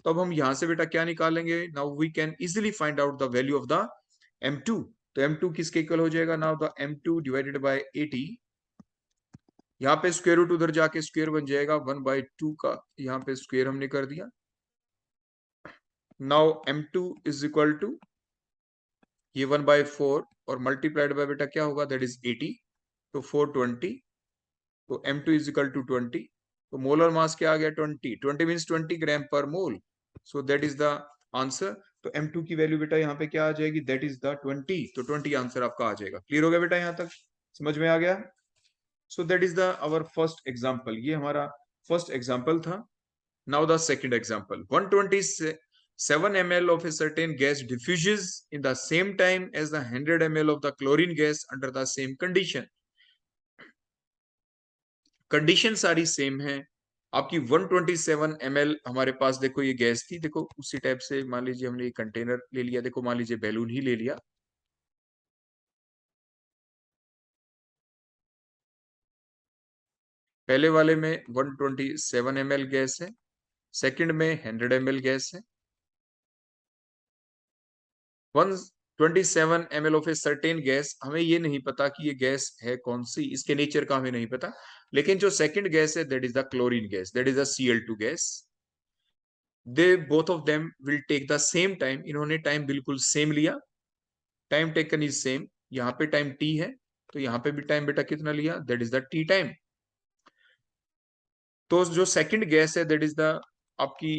तो अब हम यहां से बेटा क्या निकालेंगे? Now we can easily find out the value of the M2। तो M2 किसके इक्वल हो जाएगा? Now the M2 divided by 80 यहाँ पे स्क्वायर रूट उधर जाके स्क्वायर बन जाएगा 1/2 का, यहाँ पे स्क्वायर हमने कर दिया। Now m2 is equal to ये 1/4 और मल्टीप्लाइड बाय बेटा क्या होगा, दैट इज 80, तो 420, तो m2 इज इक्वल टू 20, तो मोलर मास क्या आ गया 20 means 20 gram per mole, so that is the answer. तो m2 की वैल्यू बेटा यहाँ पे क्या आ जाएगी, दैट इज द 20, तो 20 आंसर आपका आ जाएगा। क्लियर हो गया बेटा, यहाँ तक समझ में आ गया? So that is the our first example, ये हमारा फर्स्ट एग्जाम्पल था। Now the second example, 127 ml of a certain gas diffuses in the same time as the 100 ml of the chlorine gas under the same condition। Condition सारी सेम है आपकी। 127 ml हमारे पास देखो ये गैस थी, देखो उसी टाइप से मान लीजिए हमने ये कंटेनर ले लिया, देखो मान लीजिए बैलून ही ले लिया, पहले वाले में 127 ml गैस है, सेकंड में 100 ml गैस है। 127 ml of a certain gas, हमें ये नहीं पता कि ये गैस है कौन सी, इसके नेचर का हमें नहीं पता, लेकिन जो सेकंड गैस है that is the chlorine gas, that is the Cl2 gas. They both of them will take the same time, इन्होंने टाइम बिल्कुल सेम लिया, टाइम टेकन इज सेम, यहाँ पे टाइम टी है तो यहाँ पे भी टाइम बेटा कितना लिया, that is the T time. तो जो सेकंड गैस है दैट इज द आपकी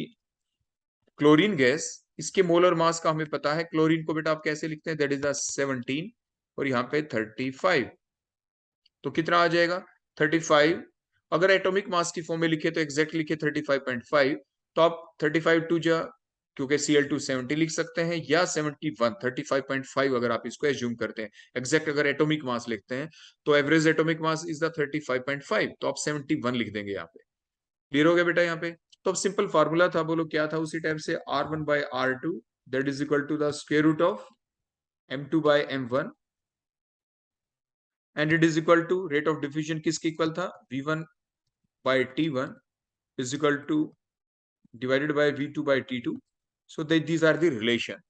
क्लोरीन गैस, इसके मोलर मास का हमें पता है, क्लोरीन को बेटा आप कैसे लिखते हैं, दैट इज द 17 और यहाँ पे 35, तो कितना आ जाएगा 35। अगर एटॉमिक मास की फॉर्म में लिखे तो एग्जैक्ट लिखे 35.5, तो आप 35 टू जा, क्योंकि Cl2 70 लिख सकते हैं, या 71 35.5 अगर आप इसको एज्यूम करते हैं, एग्जैक्ट अगर एटॉमिक मास लिखते हैं तो average atomic mass is the 35.5, तो आप 71 लिख देंगे यहाँ पे। क्लियर हो गया बेटा यहाँ पे? तो अब सिंपल फार्मूला था, बोलो क्या था उसी टाइप से, R1/R2 that is equal to the square root of m2/m1 and it is equal to rate of diffusion किसके इक्वल था, V1/T1 is equal to divided by V2/T2, so that these are the relation.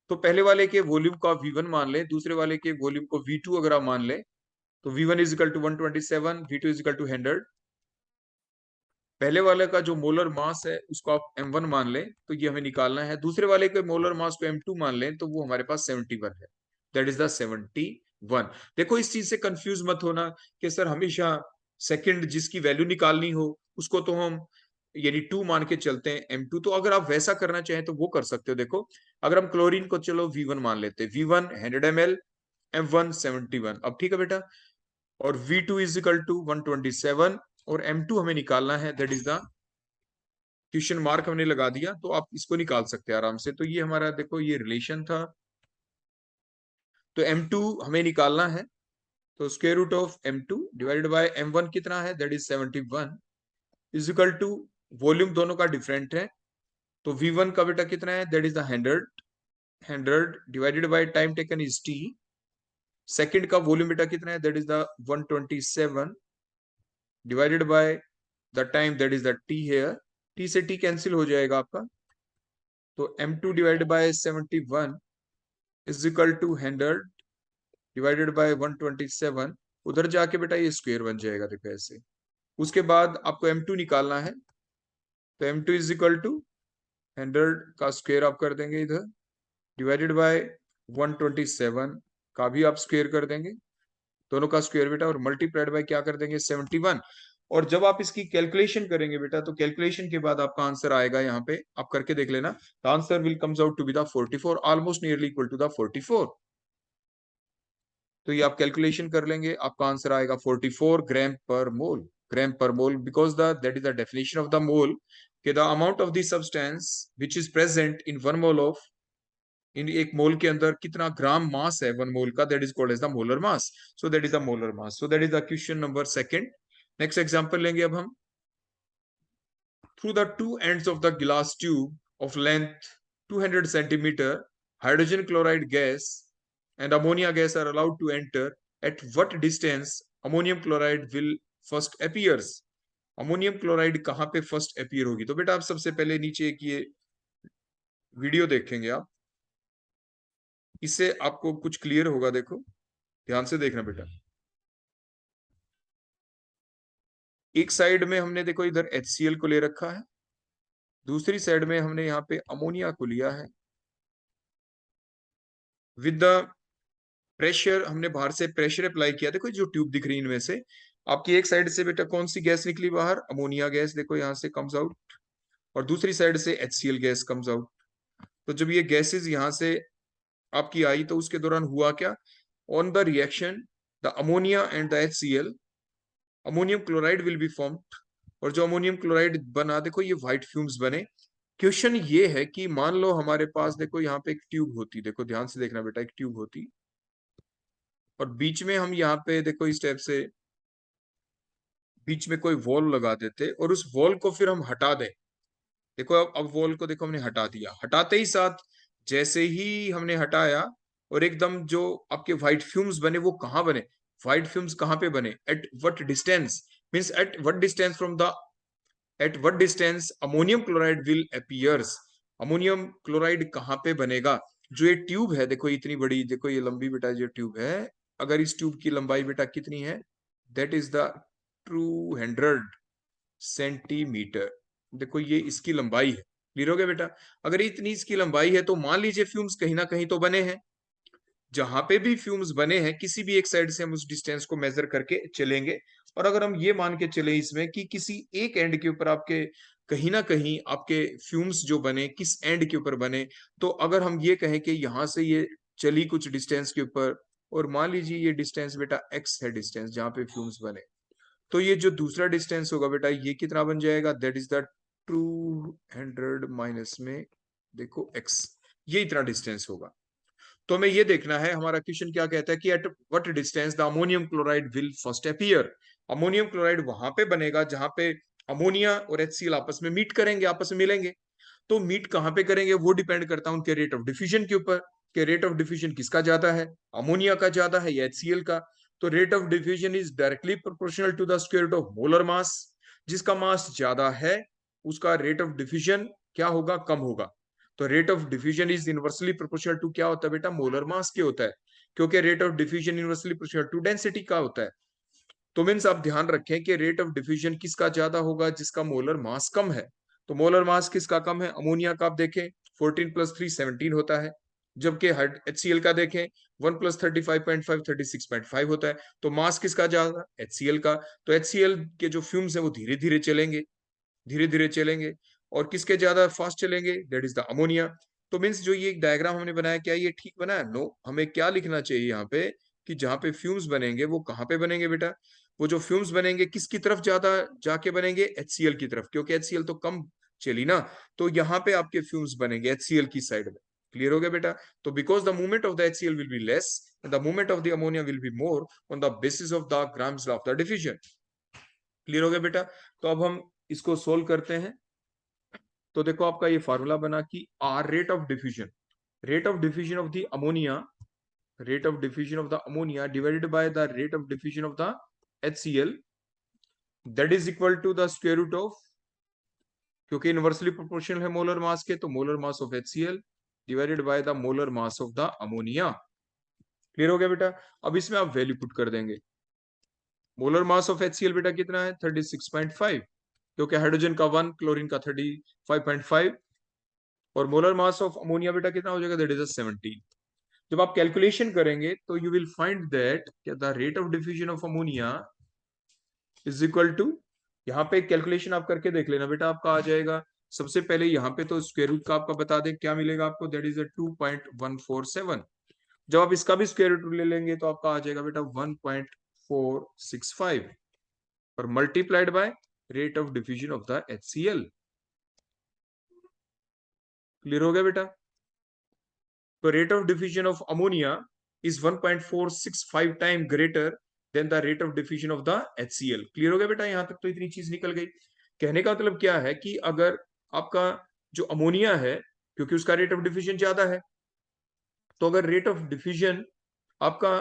तो पहले वाले के वॉल्यूम को आप V1 मान लें, दूसरे वाले के वॉल्यूम को V2 अगर आप मान लें, तो V1 is equal to 127, V2 is equal to 100। पहले वाले का जो मोलर मास है उसको आप m1 मान लें, तो ये हमें निकालना है, दूसरे वाले के मोलर मास को m2 मान लें तो वो हमारे पास 71 है, दैट इज द 71। देखो इस चीज से कंफ्यूज मत होना कि सर हमेशा सेकंड जिसकी वैल्यू निकालनी हो उसको तो हम यानी 2 मान के चलते हैं m2, तो अगर आप वैसा करना चाहें तो वो कर सकते हो। देखो अगर हम क्लोरीन को चलो V1 मान लेते हैं, V1 100 ml, m1 71, अब ठीक है बेटा, और V2 इज इक्वल टू 127 और m2 हमें निकालना है, that is the question mark हमने लगा दिया, तो आप इसको निकाल सकते हैं आराम से। तो ये हमारा देखो ये रिलेशन था, तो m2 हमें निकालना है, तो square root of m2 divided by m1 कितना है, that is 71 is equal to, volume दोनों का डिफरेंट है, तो V1 का बेटा कितना है, that is the 100 divided by time taken is t, second का वॉल्यूम बेटा कितना है, that is the 127 divided by the time, that is the t here, t से t कैंसिल हो जाएगा आपका, तो m2 divided by 71 is equal to 100 divided by 127, उधर जाके बेटा ये स्क्वायर बन जाएगा, देखो ऐसे। उसके बाद आपको m2 निकालना है, तो m2 इज इक्वल टू 100 का स्क्वायर आप कर देंगे इधर, डिवाइडेड बाय 127 का भी आप स्क्वायर कर देंगे, दोनों का स्क्वायर बेटा, और मल्टीप्लाइड बाय क्या कर देंगे 71। और जब आप इसकी कैलकुलेशन करेंगे बेटा, तो कैलकुलेशन के बाद आपका आंसर आएगा, यहाँ पे आप करके देख लेना, the answer will comes out to be the 44, almost nearly equal to the 44। तो ये आप कैलकुलेशन कर लेंगे, आपका आंसर आएगा 44 ग्राम per mole, gram per mole, because the that is the definition of the mole, कि the amount of the substance which is present in 1 mole of, in एक मोल के अंदर कितना ग्राम मास है 1 मोल का, that is called as the molar mass, so that is the molar mass, so that is the question number second. Next example लेंगे अब हम, through the two ends of the glass tube of length 200 centimeter, hydrogen chloride gas and ammonia gas are allowed to enter. At what distance ammonium chloride will first appears? Ammonium chloride कहाँ पे फर्स्ट अपीयर होगी? तो बेटा आप सबसे पहले नीचे एक ये वीडियो देखेंगे आप, इससे आपको कुछ क्लियर होगा, देखो ध्यान से देखना बेटा। एक साइड में हमने देखो इधर HCl को ले रखा है, दूसरी साइड में हमने यहाँ पे अमोनिया को लिया है। विद द प्रेशर, हमने बाहर से प्रेशर अप्लाई किया। देखो जो ट्यूब दिख रही है इनमें से आपकी एक साइड से बेटा कौन सी गैस निकली बाहर, अमोनिया गैस, देखो यहाँ से कम्स आउट, और दूसरी साइड से HCl गैस कम्स आउट। तो जब ये गैसेस यहाँ से आपकी आई तो उसके दौरान हुआ क्या, on the reaction the ammonia and the HCl, ammonium chloride will be formed, और जो अमोनियम क्लोराइड बना देखो ये व्हाइट फ्यूम्स बने। क्वेश्चन ये है कि मान लो हमारे पास देखो यहाँ पे एक ट्यूब होती, देखो ध्यान से देखना बेटा, एक ट्यूब होती और बीच में हम यहाँ पे देखो इस टाइप से बीच में कोई वॉल लगा देते और उस वॉल को फिर हम हटा दें। देखो अब वॉल को देखो हमने हटा दिया, हटाते ही साथ जैसे ही हमने हटाया और एकदम जो आपके व्हाइट फ्यूम्स बने वो कहाँ बने, व्हाइट फ्यूम्स कहाँ पे बने, at what distance, means at what distance from the, at what distance ammonium chloride will appears, ammonium chloride कहाँ पे बनेगा। जो ये ट्यूब है देखो इतनी बड़ी, देखो ये लंबी बेटा जो ट्यूब है, अगर इस ट्यूब की लंबाई बेटा कितनी है, दैट इज द 200 सेंटीमीटर। देखो ये इसकी लंबाई है, क्लियर हो गया बेटा। अगर इतनी इसकी लंबाई है तो मान लीजिए फ्यूम्स कहीं ना कहीं तो बने हैं, जहां पे भी फ्यूम्स बने हैं किसी भी एक साइड से हम उस डिस्टेंस को मेजर करके चलेंगे। और अगर हम ये मान के चले इसमें कि किसी एक एंड के ऊपर आपके कहीं ना कहीं आपके फ्यूम्स जो बने किस एंड के ऊपर बने, तो अगर हम ये कहें कि यहां से ये चली कुछ डिस्टेंस के ऊपर और मान लीजिए ये डिस्टेंस बेटा x है, डिस्टेंस जहां पे फ्यूम्स बने, तो ये जो दूसरा डिस्टेंस होगा बेटा ये कितना बन जाएगा, दैट इज द 200 माइनस में देखो x, ये इतना डिस्टेंस होगा। तो हमें ये देखना है हमारा क्वेश्चन क्या कहता है कि at what distance the ammonium chloride will first appear, ammonium chloride वहां पे बनेगा जहां पे अमोनिया और HCl आपस में मीट करेंगे, आपस में मिलेंगे। तो मीट कहां पे करेंगे वो डिपेंड करता है उनके रेट ऑफ डिफ्यूजन के ऊपर, कि रेट ऑफ डिफ्यूजन किसका ज्यादा है, अमोनिया का ज्यादा है या HCl का। तो rate of diffusion is directly proportional to the square root of molar mass, जिसका मास ज्यादा है उसका रेट ऑफ डिफ्यूजन क्या होगा, कम होगा। तो rate of diffusion is inversely proportional to क्या होता है बेटा, मोलर मास के होता है, क्योंकि rate of diffusion inversely proportional to density का होता है। तो मीन्स आप ध्यान रखें कि रेट ऑफ डिफ्यूजन किसका ज्यादा होगा, जिसका मोलर मास कम है। तो मोलर मास किसका कम है, अमोनिया का आप देखें 14 + 3 17 होता है, जबकि HCl का देखें 1 + 35.5 36.5 होता है। तो मास किसका ज्यादा, HCl का। तो HCl के जो फ्यूम्स है वो धीरे धीरे चलेंगे, धीरे धीरे चलेंगे, और किसके ज्यादा फास्ट चलेंगे, दैट इज द अमोनिया। तो मीन्स जो ये डायग्राम हमने बनाया क्या ये ठीक बना है, नो। हमें क्या लिखना चाहिए यहाँ पे कि जहां पे फ्यूम्स बनेंगे वो कहाँ पे बनेंगे बेटा, वो जो फ्यूम्स बनेंगे किसकी तरफ ज्यादा जाके बनेंगे, HCl की तरफ, क्योंकि HCl तो कम चली ना। तो यहाँ पे आपके फ्यूम्स बनेंगे HCl की साइड में, क्लियर हो गया बेटा। तो because the movement of the HCl will be less and the movement of the ammonia will be more on the basis of the grams law of the diffusion, clear हो गया बेटा। तो अब हम इसको सोल्व करते हैं। तो देखो आपका ये फार्मूला बना कि R rate of diffusion, rate of diffusion of the ammonia, rate of diffusion of the ammonia divided by the rate of diffusion of the HCl, that is equal to the square root of, क्योंकि इनवर्सली प्रोपोर्शनल है मोलर मास के, तो molar mass of HCl divided by the molar mass of the ammonia, clear हो गया बेटा। अब इसमें आप वैल्यू पुट कर देंगे। मोलर मास ऑफ HCl बेटा कितना है 36.5, क्योंकि हाइड्रोजन का 1 क्लोरीन का 35.5, और मोलर मास ऑफ अमोनिया बेटा कितना हो जाएगा, दैट इज 17। जब आप कैलकुलेशन करेंगे तो you will find that the rate of diffusion of ammonia is equal to, यहाँ पे कैलकुलेशन आप करके देख लेना बेटा, आपका आ जाएगा। सबसे पहले यहाँ पे तो स्क्वायर रूट का आपका बता दे क्या मिलेगा आपको, दैट इज 2.147। जब आप इसका भी स्क्वायर रूट ले लेंगे तो आपका आ जाएगा बेटा 1.465 और multiplied by rate of diffusion of the HCl, clear हो गया बेटा। तो rate of diffusion of ammonia is 1.465 time greater than the rate of diffusion of the HCl, clear हो गया बेटा। यहां तक तो इतनी चीज निकल गई। कहने का मतलब क्या है कि अगर आपका जो अमोनिया है, क्योंकि उसका रेट ऑफ डिफ्यूजन ज्यादा है, तो अगर रेट ऑफ डिफ्यूजन आपका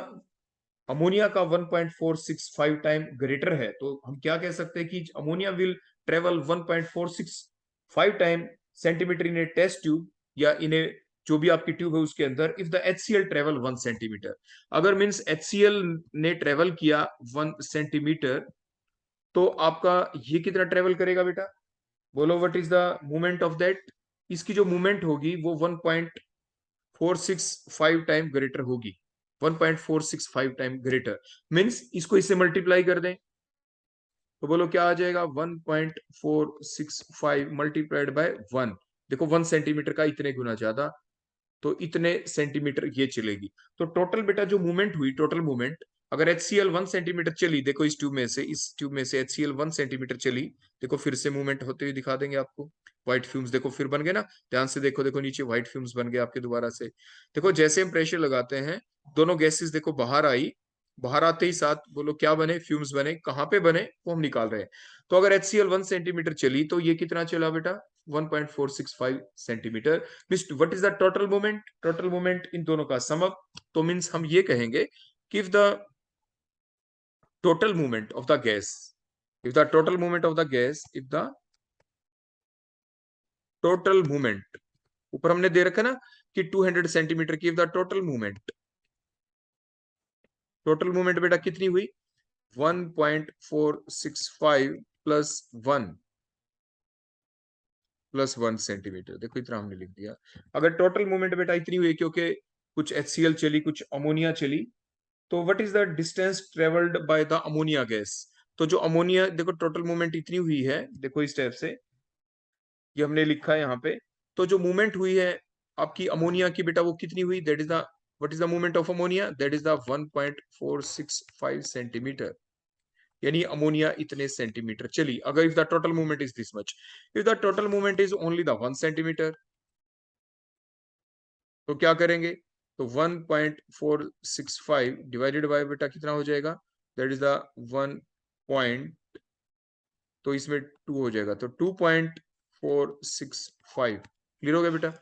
अमोनिया का 1.465 टाइम ग्रेटर है, तो हम क्या कह सकते हैं कि ammonia will travel 1.465 time centimetre in a test tube, या इन ए जो भी आपकी ट्यूब है उसके अंदर, if the HCl travel 1 centimetre. अगर मींस HCl ने ट्रेवल किया 1 सेंटीमीटर तो आपका ये कितना ट्रेवल करेगा बेटा, बोलो what is the movement of that. इसकी जो मूवमेंट होगी वो 1.465 टाइम ग्रेटर होगी, 1.465 टाइम ग्रेटर। मीन्स इसको इससे मल्टीप्लाई कर दें तो बोलो क्या आ जाएगा, 1.465 मल्टीप्लाइड बाय 1। देखो 1 सेंटीमीटर का इतने गुना ज्यादा, तो इतने सेंटीमीटर ये चलेगी। तो टोटल बेटा जो मूवमेंट हुई, टोटल मूवमेंट, अगर HCl 1 सेंटीमीटर चली, देखो इस ट्यूब में से, इस ट्यूब में से HCl 1 सेंटीमीटर चली, देखो फिर से मूवमेंट होते हुए दिखा देंगे आपको। व्हाइट फ्यूम्स देखो फिर बन गए ना, ध्यान से देखो, देखो नीचे व्हाइट फ्यूम्स बन गए आपके दोबारा से। देखो जैसे हम प्रेशर लगाते हैं, दोनों गैसेस देखो बाहर आई, बाहर आते ही साथ बोलो क्या बने, फ्यूम्स बने। कहाँ पे बने वो हम निकाल रहे हैं। तो अगर HCl 1 सेंटीमीटर चली तो ये कितना चला बेटा, 1.465 centimetre. Means what is the total moment, total moment in दोनों का सम अप। तो मीन्स हम ये कहेंगे कि if the total movement of the gas, if the total movement of the gas, if the total movement, ऊपर हमने दे रखा ना कि 200 सेंटीमीटर की, if the total movement, total movement बेटा कितनी हुई, 1.465 प्लस 1 सेंटीमीटर। देखो इतना हमने लिख दिया। अगर टोटल मूवमेंट बेटा इतनी हुई, क्योंकि कुछ HCl चली, कुछ अमोनिया चली, तो what is the distance travelled by the ammonia gas. तो जो अमोनिया, देखो टोटल मूवमेंट इतनी हुई है, देखो इस टाइप से ये हमने लिखा है यहाँ पे। तो जो मूवमेंट हुई है आपकी अमोनिया की बेटा, वो कितनी हुई, that is the, what is the movement of ammonia, that is the 1.465 centimetre. यानी अमोनिया इतने सेंटीमीटर चली, अगर if the total movement is this much. If the total movement is only the 1 centimetre, तो क्या करेंगे, तो 1.465 डिवाइडेड बाय बेटा कितना हो जाएगा, दैट इज द 1 तो इसमें 2 हो जाएगा, तो 2.465। क्लियर हो गया बेटा।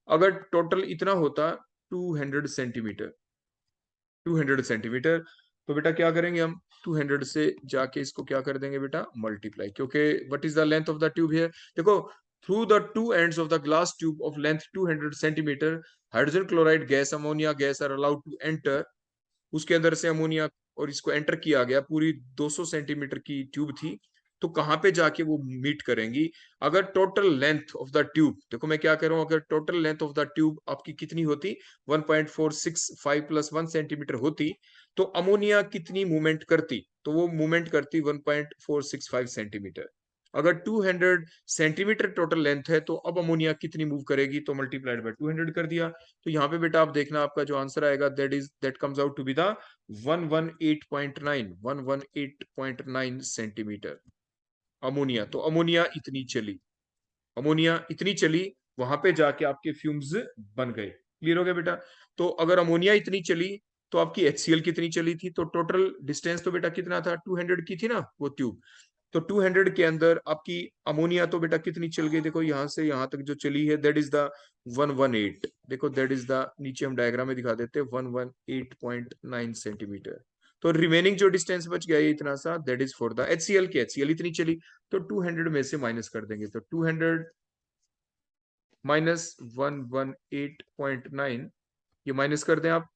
अगर टोटल इतना होता 200 सेंटीमीटर, 200 सेंटीमीटर, तो बेटा क्या करेंगे हम, 200 से जाके इसको क्या कर देंगे बेटा, मल्टीप्लाई, क्योंकि what is the length of the tube here. देखो through the two ends of the glass tube of length 200 centimetre, hydrogen chloride gas, ammonia gas are allowed to enter. उसके अंदर से अमोनिया और इसको एंटर किया गया, पूरी 200 सेंटीमीटर की ट्यूब थी, तो कहां पे जाके वो मीट करेंगी। अगर total length of the tube, देखो मैं क्या कह रहा हूं, अगर total length of the tube आपकी कितनी होती, 1.465 प्लस 1 सेंटीमीटर होती, तो अमोनिया कितनी मूवमेंट करती, तो वो मूवमेंट करती 1.465 सेंटीमीटर। अगर 200 सेंटीमीटर टोटल लेंथ है, तो अब अमोनिया कितनी मूव करेगी, तो मल्टीप्लाइड बाय 200 कर दिया। तो यहाँ पे बेटा आप देखना, आपका जो आंसर आएगा that comes out to be the 118.9, 118.9 centimetre ammonia. तो अमोनिया इतनी चली, अमोनिया इतनी चली, वहां पे जाके आपके फ्यूम्स बन गए। क्लियर हो गया बेटा। तो अगर अमोनिया इतनी चली, तो आपकी HCl कितनी चली थी, तो टोटल डिस्टेंस तो बेटा कितना था, 200 की थी ना वो ट्यूब। तो 200 के अंदर आपकी अमोनिया तो बेटा कितनी चल गई, देखो यहां से यहां तक जो चली है, दैट इज द 118। देखो दैट इज द, नीचे हम डायग्राम में दिखा देते हैं, 118.9 सेंटीमीटर। तो रिमेनिंग जो डिस्टेंस बच गया ये इतना सा, that is for the HCl के, HCl इतनी चली, तो 200 में से माइनस कर देंगे, तो 200 माइनस 118.9, ये माइनस कर दें आप,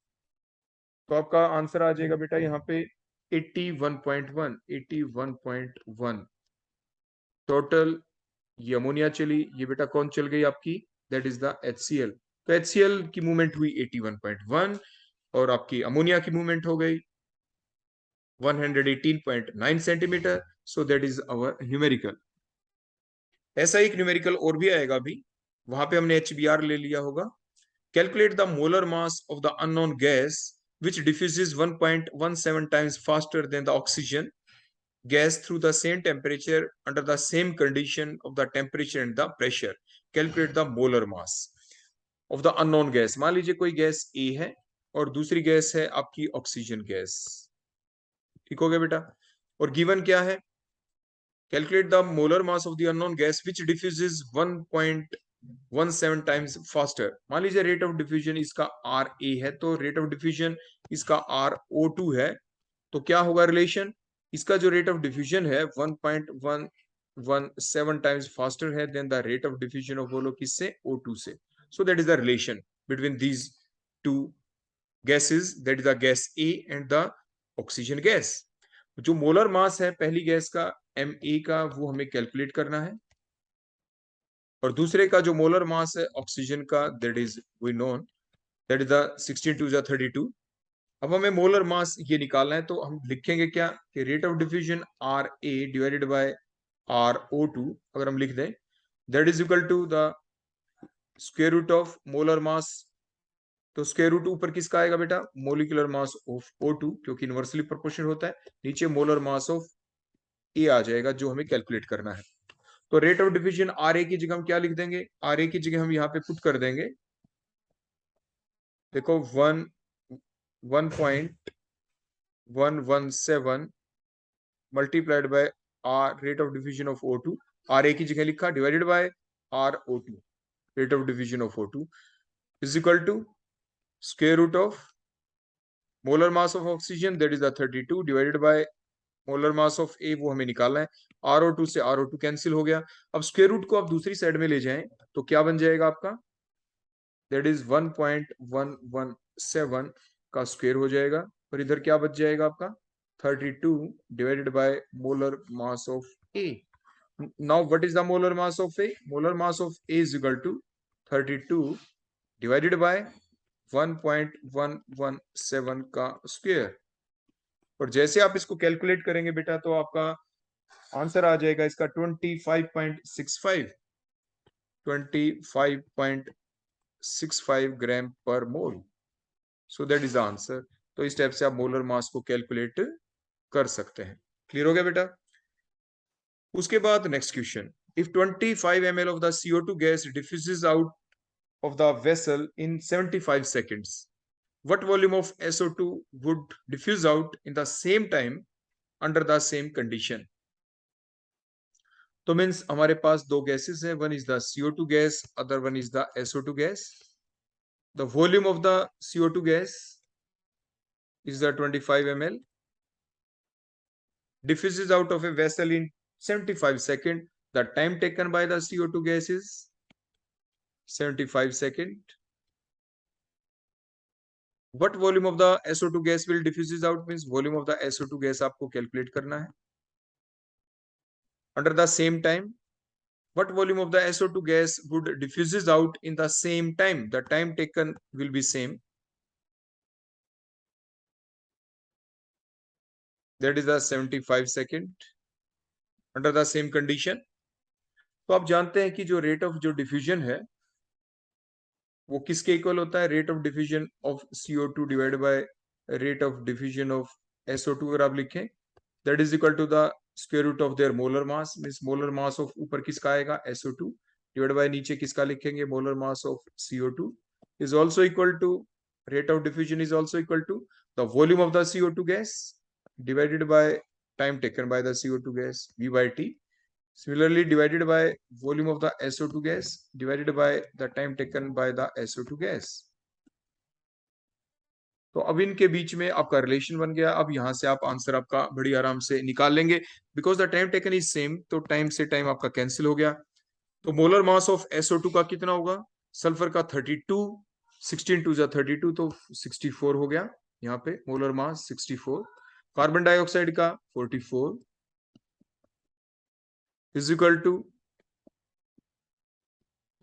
तो आपका आंसर आ जाएगा बेटा यहाँ पे 81.1, 81.1 टोटल। ये अमोनिया चली, ये बेटा कौन चल गई आपकी, दैट इज द HCl। तो HCl की मूवमेंट हुई 81.1 और आपकी अमोनिया की मूवमेंट हो गई 118.9 centimetre. So that is our numerical. ऐसा एक न्यूमेरिकल और भी आएगा अभी, वहां पे हमने HBr ले लिया होगा। Calculate the molar mass of the unknown gas which diffuses 1.17 times faster than the oxygen gas through the same temperature under the same condition of the temperature and the pressure. Calculate the molar mass of the unknown gas. मान लीजिए कोई गैस A है और दूसरी गैस है आपकी ऑक्सीजन गैस। ठीक हो गया बेटा। और गिवन क्या है, calculate the molar mass of the unknown gas which diffuses 1.17 times faster. मान लीजिए रेट ऑफ डिफ्यूजन इसका RA है, तो रेट ऑफ डिफ्यूजन इसका RO2 है। तो क्या होगा रिलेशन, इसका जो रेट ऑफ डिफ्यूजन है 1.117 टाइम्स फास्टर है than the rate of diffusion of, बोलो किससे, O2 से। So that is the relation between these two gases, that is the gas A and the oxygen gas. जो मोलर मास है पहली गैस का Ma का, वो हमें कैलकुलेट करना है, और दूसरे का जो मोलर मास है ऑक्सीजन का, that is we known, that is the 16 to 32। अब हमें मोलर मास ये निकालना है, तो हम लिखेंगे क्या कि rate of diffusion R A divided by R O two, अगर हम लिख दें, that is equal to the square root of molar mass. तो स्क्वायर रूट ऊपर किसका आएगा बेटा, मोलिकुलर मास ऑफ O2, क्योंकि इनवर्सली प्रोपोर्शनल होता है, नीचे मोलर मास ऑफ ए आ जाएगा जो हमें कैलकुलेट करना है। तो rate of diffusion R A की जगह हम क्या लिख देंगे, आर ए की जगह हम यहाँ पे पुट कर देंगे, देखो 1.117 multiplied by R rate of diffusion of O2, R A की जगह लिखा, divided by R O2 rate of diffusion of O2 is equal to square root of molar mass of oxygen, that is the 32, divided by molar mass of A, वो हमें निकालना है। RO2 से RO2 कैंसिल हो गया। अब स्क्वायर रूट को आप दूसरी साइड में ले जाएं तो क्या बन जाएगा आपका, दैट इज 1.117 का स्क्वायर हो जाएगा, और इधर क्या बच जाएगा आपका 32 divided by molar mass of A. Now what is the molar mass of A, molar mass of A is equal to 32 divided by 1.117 का स्क्वायर। और जैसे आप इसको कैलकुलेट करेंगे बेटा, तो आपका आंसर आ जाएगा इसका 25.65 gram per mole. So that is the answer. तो इस टाइप से आप मोलर मास को कैलकुलेट कर सकते हैं। क्लियर हो गया बेटा। उसके बाद next question, if 25 ml of the CO2 gas diffuses out of the vessel in 75 seconds, what volume of SO2 would diffuse out in the same time under the same condition? तो मीन्स हमारे पास दो गैसेस है, one is the CO2 gas, other one is the SO2 gas. The volume of the CO2 gas is the 25 ml, diffuses out of a vessel in 75 seconds. The time taken by the CO2 gas is 75 seconds. What volume of the SO2 gas will diffuses out, means volume of the SO2 gas आपको कैलकुलेट करना है। Under the same time, what volume of the SO2 gas would diffuses out in the same time? The time taken will be same. That is the 75 second under the same condition. तो आप जानते हैं कि जो रेट ऑफ जो डिफ्यूजन है वो किसके इक्वल होता है, rate of diffusion of CO2 divide by rate of diffusion of SO2। अगर आप लिखें that is equal to the square root of their molar mass, means molar mass of ऊपर किसका आएगा SO2 डिवाइड बाय नीचे किसका लिखेंगे molar mass of CO2 is also equal to rate of diffusion is also equal to the volume of the CO2 gas divided by time taken by the CO2 gas V by T, similarly divided by volume of the SO2 gas divided by the time taken by the SO2 gas। तो अब इनके बीच में आपका रिलेशन बन गया। अब यहां से आप आंसर आपका बड़ी आराम से निकाल लेंगे, because the time taken is same, तो टाइम से टाइम आपका कैंसिल हो गया। तो मोलर मास ऑफ SO2 का कितना होगा, सल्फर का 32, 16 टू 32, तो 64 हो गया यहाँ पे मोलर मास 64। कार्बन डाइऑक्साइड का 44 इज इक्वल टू,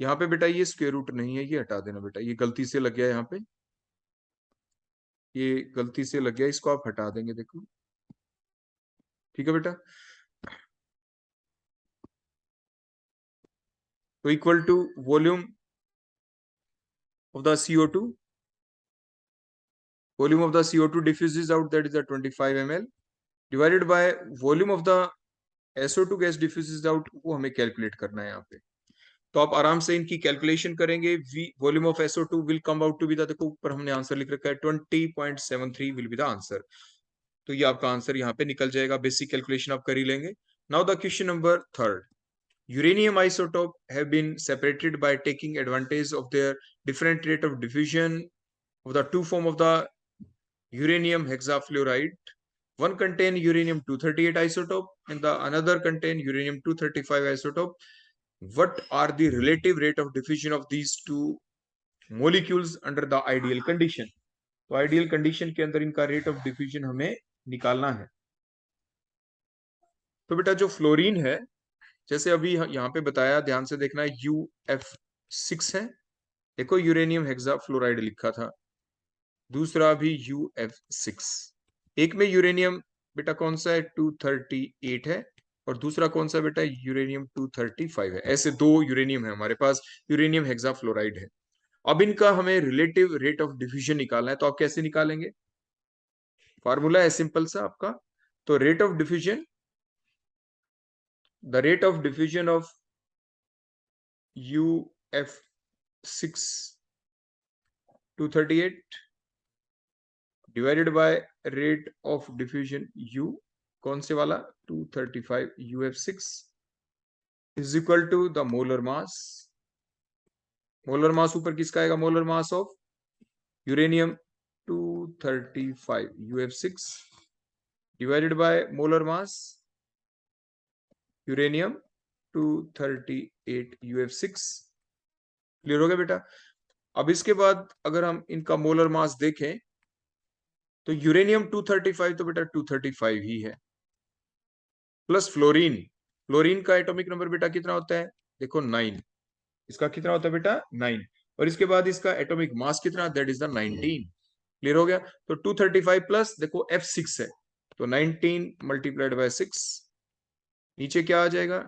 यहाँ पे बेटा ये स्क्वायर रूट नहीं है, ये हटा देना बेटा, ये गलती से लग गया यहाँ पे, ये गलती से लग गया, इसको आप हटा देंगे, देखो ठीक है बेटा। तो equal to volume of the CO2, volume of the CO2 diffuses out, that is the 25 ml, divided by volume of the SO2 gas diffuses out, वो हमें कैलकुलेट करना है यहाँ पे। तो आप आराम से इनकी कैलकुलेशन करेंगे। Volume of SO2 will come out to be the, देखो ऊपर हमने आंसर लिख रखा है 20.73 विल बी द आंसर। तो ये आपका आंसर यहाँ पे निकल जाएगा, बेसिक कैलकुलेशन आप कर ही लेंगे। Now the question number 3, uranium isotope have been separated by taking advantage of their different rate of diffusion of the two form of the uranium hexafluoride. One contain uranium 238 isotope and the another contain uranium 235 isotope. What are the relative rate of diffusion of these two molecules under the ideal condition? तो आइडियल कंडीशन के अंदर इनका रेट ऑफ डिफ्यूजन हमें निकालना है। तो बेटा जो फ्लोरीन है, जैसे अभी यहाँ पे बताया, ध्यान से देखना, UF6 है। देखो यूरेनियम हेक्सा फ्लोराइड लिखा था, दूसरा भी UF6। एक में यूरेनियम बेटा कौन सा है, 238 है, और दूसरा कौन सा बेटा, यूरेनियम 235 है। ऐसे दो यूरेनियम है हमारे पास, यूरेनियम हेक्सा फ्लोराइड है। अब इनका हमें रिलेटिव रेट ऑफ डिफ्यूजन निकालना है, तो आप कैसे निकालेंगे? फार्मूला है सिंपल सा आपका। तो rate of diffusion, the rate of diffusion of UF6 238 divided by rate of diffusion U, कौन से वाला, 235 UF6 is equal to the molar mass. Molar mass ऊपर किसका आएगा, molar mass of uranium 235 UF6 divided by molar mass uranium 238 UF6। Clear हो गया बेटा? अब इसके बाद अगर हम इनका मोलर मास देखें, तो यूरेनियम 235 तो बेटा 235 ही है, प्लस फ्लोरीन। फ्लोरीन का एटॉमिक नंबर बेटा कितना होता है, देखो 9। इसका कितना होता है बेटा, 9। और इसके बाद इसका एटॉमिक मास कितना, दैट इज द 19। क्लियर हो गया? तो 235 प्लस देखो F6 है, तो 19 मल्टीप्लाइड बाय 6, नीचे क्या आ जाएगा,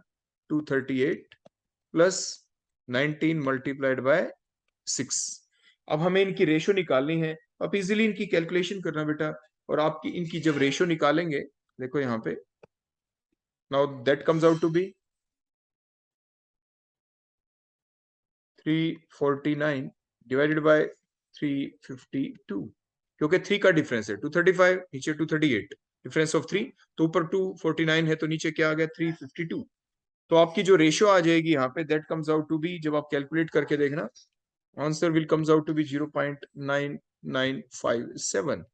238 प्लस 19 मल्टीप्लाइड बाय 6। अब हमें इनकी रेशो निकालनी है। आप इजीली इनकी कैलकुलेशन करना बेटा, और आपकी इनकी जब रेशो निकालेंगे, देखो यहाँ पे, now that comes out to be 349 divided by 352, क्योंकि 3 का डिफरेंस है, 235 नीचे 238, डिफरेंस ऑफ 3, तो ऊपर 249 है तो नीचे क्या आ गया, 352। तो आपकी जो रेशियो आ जाएगी यहाँ पे, that comes out to be, जब आप कैलकुलेट करके देखना, answer will comes out to be 0.9957,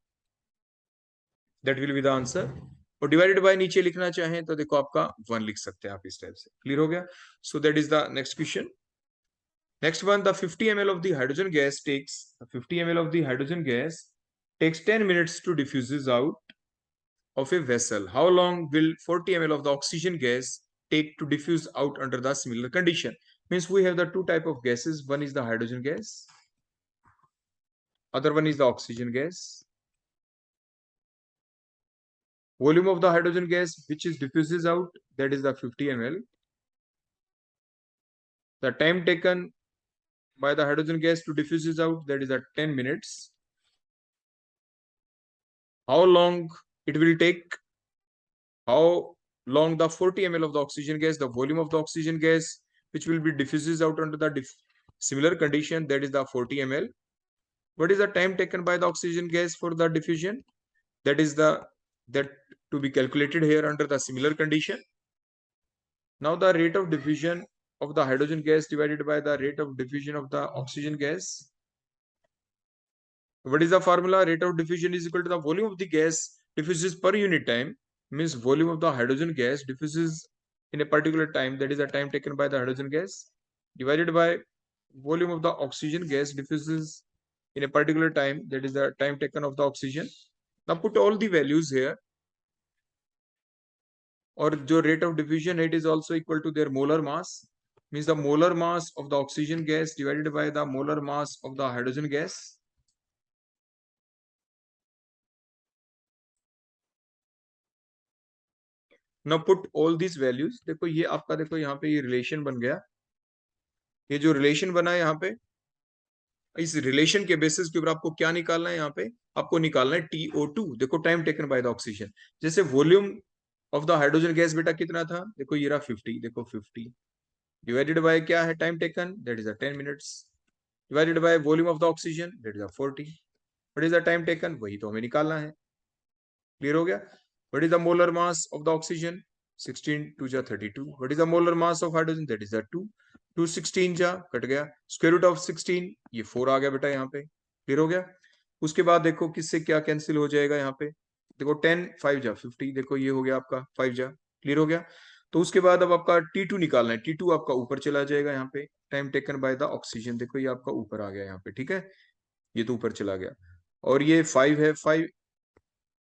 that will be the answer. और डिवाइडेड बाय नीचे लिखना चाहें तो देखो आपका 1 लिख सकते हैं आप इस टाइप से। क्लियर हो गया? So that is the next question. Next one, the 50 ml of the hydrogen gas takes 50 ml of the hydrogen gas takes 10 minutes to diffuses out of a vessel. How long will 40 ml of the oxygen gas take to diffuse out under the similar condition? Means we have the two type of gases. One is the hydrogen gas, other one is the oxygen gas. Volume of the hydrogen gas which is diffuses out, that is the 50 ml. The time taken by the hydrogen gas to diffuses out, that is at 10 minutes. How long it will take, how long the 40 ml of the oxygen gas, the volume of the oxygen gas which will be diffuses out under the similar condition, that is the 40 ml. What is the time taken by the oxygen gas for the diffusion, that is the, that to be calculated here under the similar condition. Now the rate of diffusion of the hydrogen gas divided by the rate of diffusion of the oxygen gas. What is the formula? Rate of diffusion is equal to the volume of the gas diffuses per unit time, means volume of the hydrogen gas diffuses in a particular time, that is the time taken by the hydrogen gas, divided by volume of the oxygen gas diffuses in a particular time, that is the time taken of the oxygen. Now put all the values here, और जो rate of diffusion, it is also equal to their molar mass, means the molar mass of the oxygen gas divided by the molar mass of the hydrogen gas. Now put all these values, देखो ये आपका, देखो यहाँ पे ये रिलेशन बन गया, ये जो रिलेशन बना है यहाँ पे, इस रिलेशन के बेसिस के ऊपर आपको क्या निकालना है, यहाँ पे आपको निकालना है TO2। देखो time taken by the oxygen, जैसे volume of the hydrogen gas बेटा कितना था, देखो ये रहा 50, देखो 50 डिवाइडेड बाय क्या है, time taken, that is 10 minutes, divided by volume of the oxygen, that is 40, what is the time taken, वही तो हमें निकालना है। क्लियर हो गया? What is the molar mass of the oxygen? 16 2 जा 32. What is the molar mass of hydrogen? That is the 2. 2 16 जा कट गया, स्क्वायर रूट ऑफ 16, ये 4 आ गया बेटा यहाँ पे। क्लियर हो गया? उसके बाद देखो किससे क्या कैंसिल हो जाएगा यहाँ पे, देखो 10 5 जा 50, देखो ये हो गया आपका 5 जा। क्लियर हो गया? तो उसके बाद अब आपका T2 निकालना है, T2 आपका ऊपर चला जाएगा यहाँ पे, time taken by the oxygen, देखो ये आपका ऊपर आ गया यहाँ पे, ठीक है, ये तो ऊपर चला गया। और ये 5 है, 5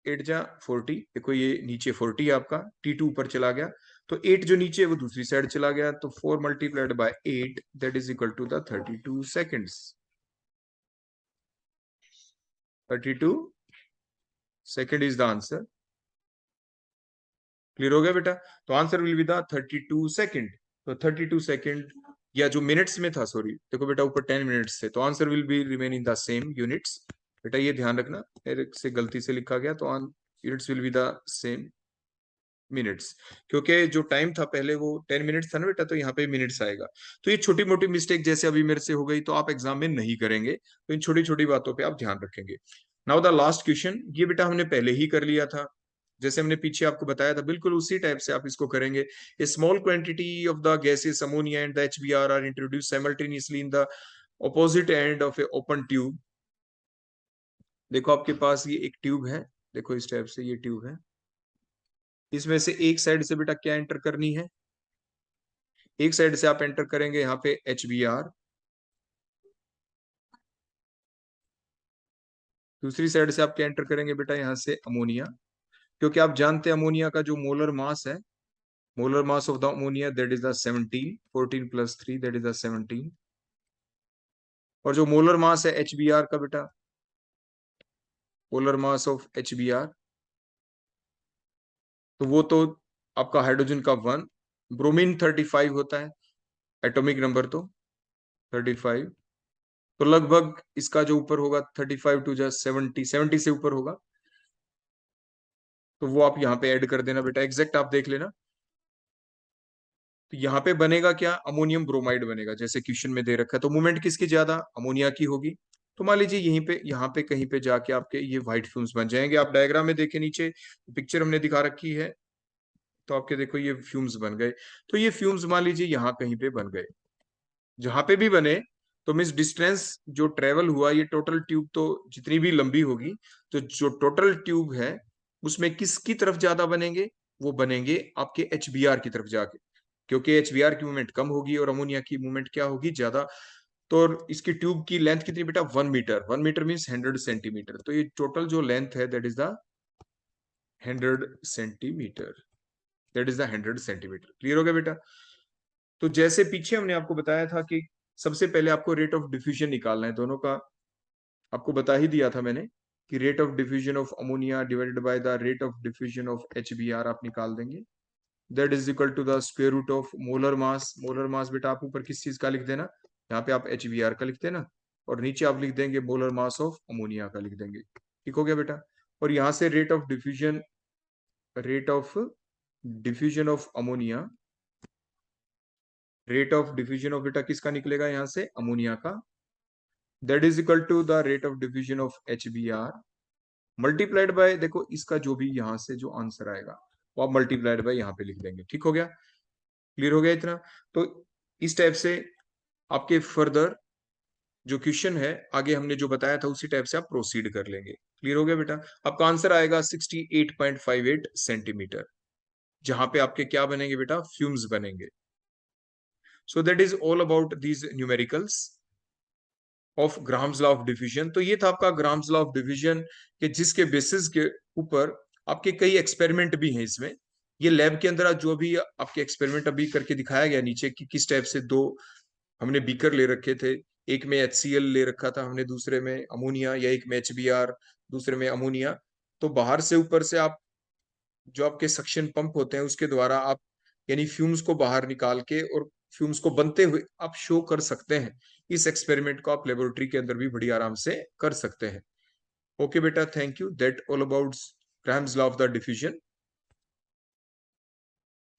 8 जा 40, देखो ये नीचे 40 है आपका, T2 ऊपर चला गया, तो 8 जो नीचे है वो दूसरी साइड चला गया, तो 4 multiplied by 8 that is equal to the 32 seconds. 32 second is the answer. Clear हो गया बेटा? तो answer will be the 32 second. तो 32 सेकेंड, या जो मिनट्स में था, सॉरी देखो बेटा ऊपर 10 मिनट्स थे, तो answer will be remain in the same units. बेटा ये ध्यान रखना, मेरे से गलती से लिखा गया, तो units will be the same minutes, क्योंकि जो टाइम था पहले वो 10 मिनट्स था ना बेटा, तो यहाँ पे मिनट्स आएगा। तो ये छोटी मोटी मिस्टेक जैसे अभी मेरे से हो गई, तो आप एग्जाम में नहीं करेंगे, तो इन छोटी छोटी बातों पे आप ध्यान रखेंगे। नाउ द लास्ट क्वेश्चन, ये बेटा हमने पहले ही कर लिया था, जैसे हमने पीछे आपको बताया था, बिल्कुल उसी टाइप से आप इसको करेंगे। A small quantity of the gases ammonia and the HBr are introduce simultaneously in the opposite end of a open tube. देखो आपके पास ये एक ट्यूब है, देखो इस टाइप से ये ट्यूब है, इसमें से एक साइड से बेटा क्या एंटर करनी है, एक साइड से आप एंटर करेंगे यहाँ पे HBr, दूसरी साइड से आप क्या एंटर करेंगे बेटा यहाँ से अमोनिया, क्योंकि आप जानते हैं अमोनिया का जो मोलर मास है, molar mass of the ammonia that is the 17, 14 plus 3 that is the 17, और जो मोलर मास है HBr का बेटा, मोलर मास ऑफ HBr, तो वो तो आपका हाइड्रोजन का 1, ब्रोमीन 35 होता है एटॉमिक नंबर, तो 35, तो लगभग इसका जो ऊपर होगा 35 टू जा 70, 70 से ऊपर होगा, तो वो आप यहाँ पे ऐड कर देना बेटा, एग्जैक्ट आप देख लेना। तो यहाँ पे बनेगा क्या, अमोनियम ब्रोमाइड बनेगा, जैसे क्वेश्चन में दे रखा है, तो मूवमेंट किसकी ज्यादा, अमोनिया की होगी। तो मान लीजिए यहीं पे, यहाँ पे कहीं पे जाके आपके ये व्हाइट फ्यूम्स बन जाएंगे। आप डायग्राम में देखें नीचे पिक्चर हमने दिखा रखी है, तो आपके देखो ये फ्यूम्स बन गए। तो ये फ्यूम्स मान लीजिए यहाँ कहीं पे बन गए, जहां पे भी बने, तो मीन्स डिस्टेंस जो ट्रेवल हुआ, ये टोटल ट्यूब तो जितनी भी लंबी होगी, तो जो टोटल ट्यूब है उसमें किसकी तरफ ज्यादा बनेंगे, वो बनेंगे आपके HBr की तरफ जाके, क्योंकि HBr की मूवमेंट कम होगी और अमोनिया की मूवमेंट क्या होगी, ज्यादा। तो इसकी ट्यूब की लेंथ कितनी बेटा, 1 मीटर, 1 मीटर मीन्स 100 सेंटीमीटर, तो ये टोटल जो लेंथ है that is the 100 centimetre, that is the 100 centimetre. Clear हो गया बेटा? तो जैसे पीछे हमने आपको बताया था कि सबसे पहले आपको रेट ऑफ डिफ्यूजन निकालना है, दोनों का आपको बता ही दिया था मैंने, कि rate of diffusion of ammonia divided by the rate of diffusion of HBr आप निकाल देंगे, that is equal to the square root of molar mass. Molar mass बेटा आप ऊपर किस चीज का लिख देना, यहाँ पे आप HBr का लिख देना, और नीचे आप लिख देंगे मोलर मास ऑफ अमोनिया का लिख देंगे। ठीक हो गया बेटा? और यहाँ से rate of diffusion of ammonia, rate of diffusion of बेटा किसका निकलेगा, यहाँ से अमोनिया का, that is equal to the rate of diffusion of HBr multiplied by, देखो इसका जो भी यहाँ से जो आंसर आएगा वो आप मल्टीप्लाइड बाय यहाँ पे लिख देंगे। ठीक हो गया? क्लियर हो गया इतना? तो इस टाइप से आपके फर्दर जो क्वेश्चन है आगे हमने जो बताया था उसी टाइप से आप प्रोसीड कर लेंगे। क्लियर हो गया बेटा? आपका आंसर आएगा 68.58 सेंटीमीटर, जहां पे आपके क्या बनेंगे बेटा, फ्यूम्स बनेंगे। सो that is all about these numericals of grams law of diffusion. तो ये था आपका ग्राम्स लॉ ऑफ डिफ्यूजन के, जिसके बेसिस के ऊपर आपके कई एक्सपेरिमेंट भी हैं इसमें। ये लैब के अंदर जो भी आपके एक्सपेरिमेंट अभी करके दिखाया गया नीचे, कि किस टाइप से दो हमने बीकर ले रखे थे, एक में HCl ले रखा था हमने, दूसरे में अमोनिया, या एक में HBr, दूसरे में अमोनिया। तो बाहर से ऊपर से आप जो आपके सक्शन पंप होते हैं उसके द्वारा आप यानी फ्यूम्स को बाहर निकाल के और फ्यूम्स को बनते हुए आप शो कर सकते हैं। इस एक्सपेरिमेंट को आप लेबोरेटरी के अंदर भी बड़ी आराम से कर सकते हैं। ओके बेटा, thank you. That all about grams law of the diffusion.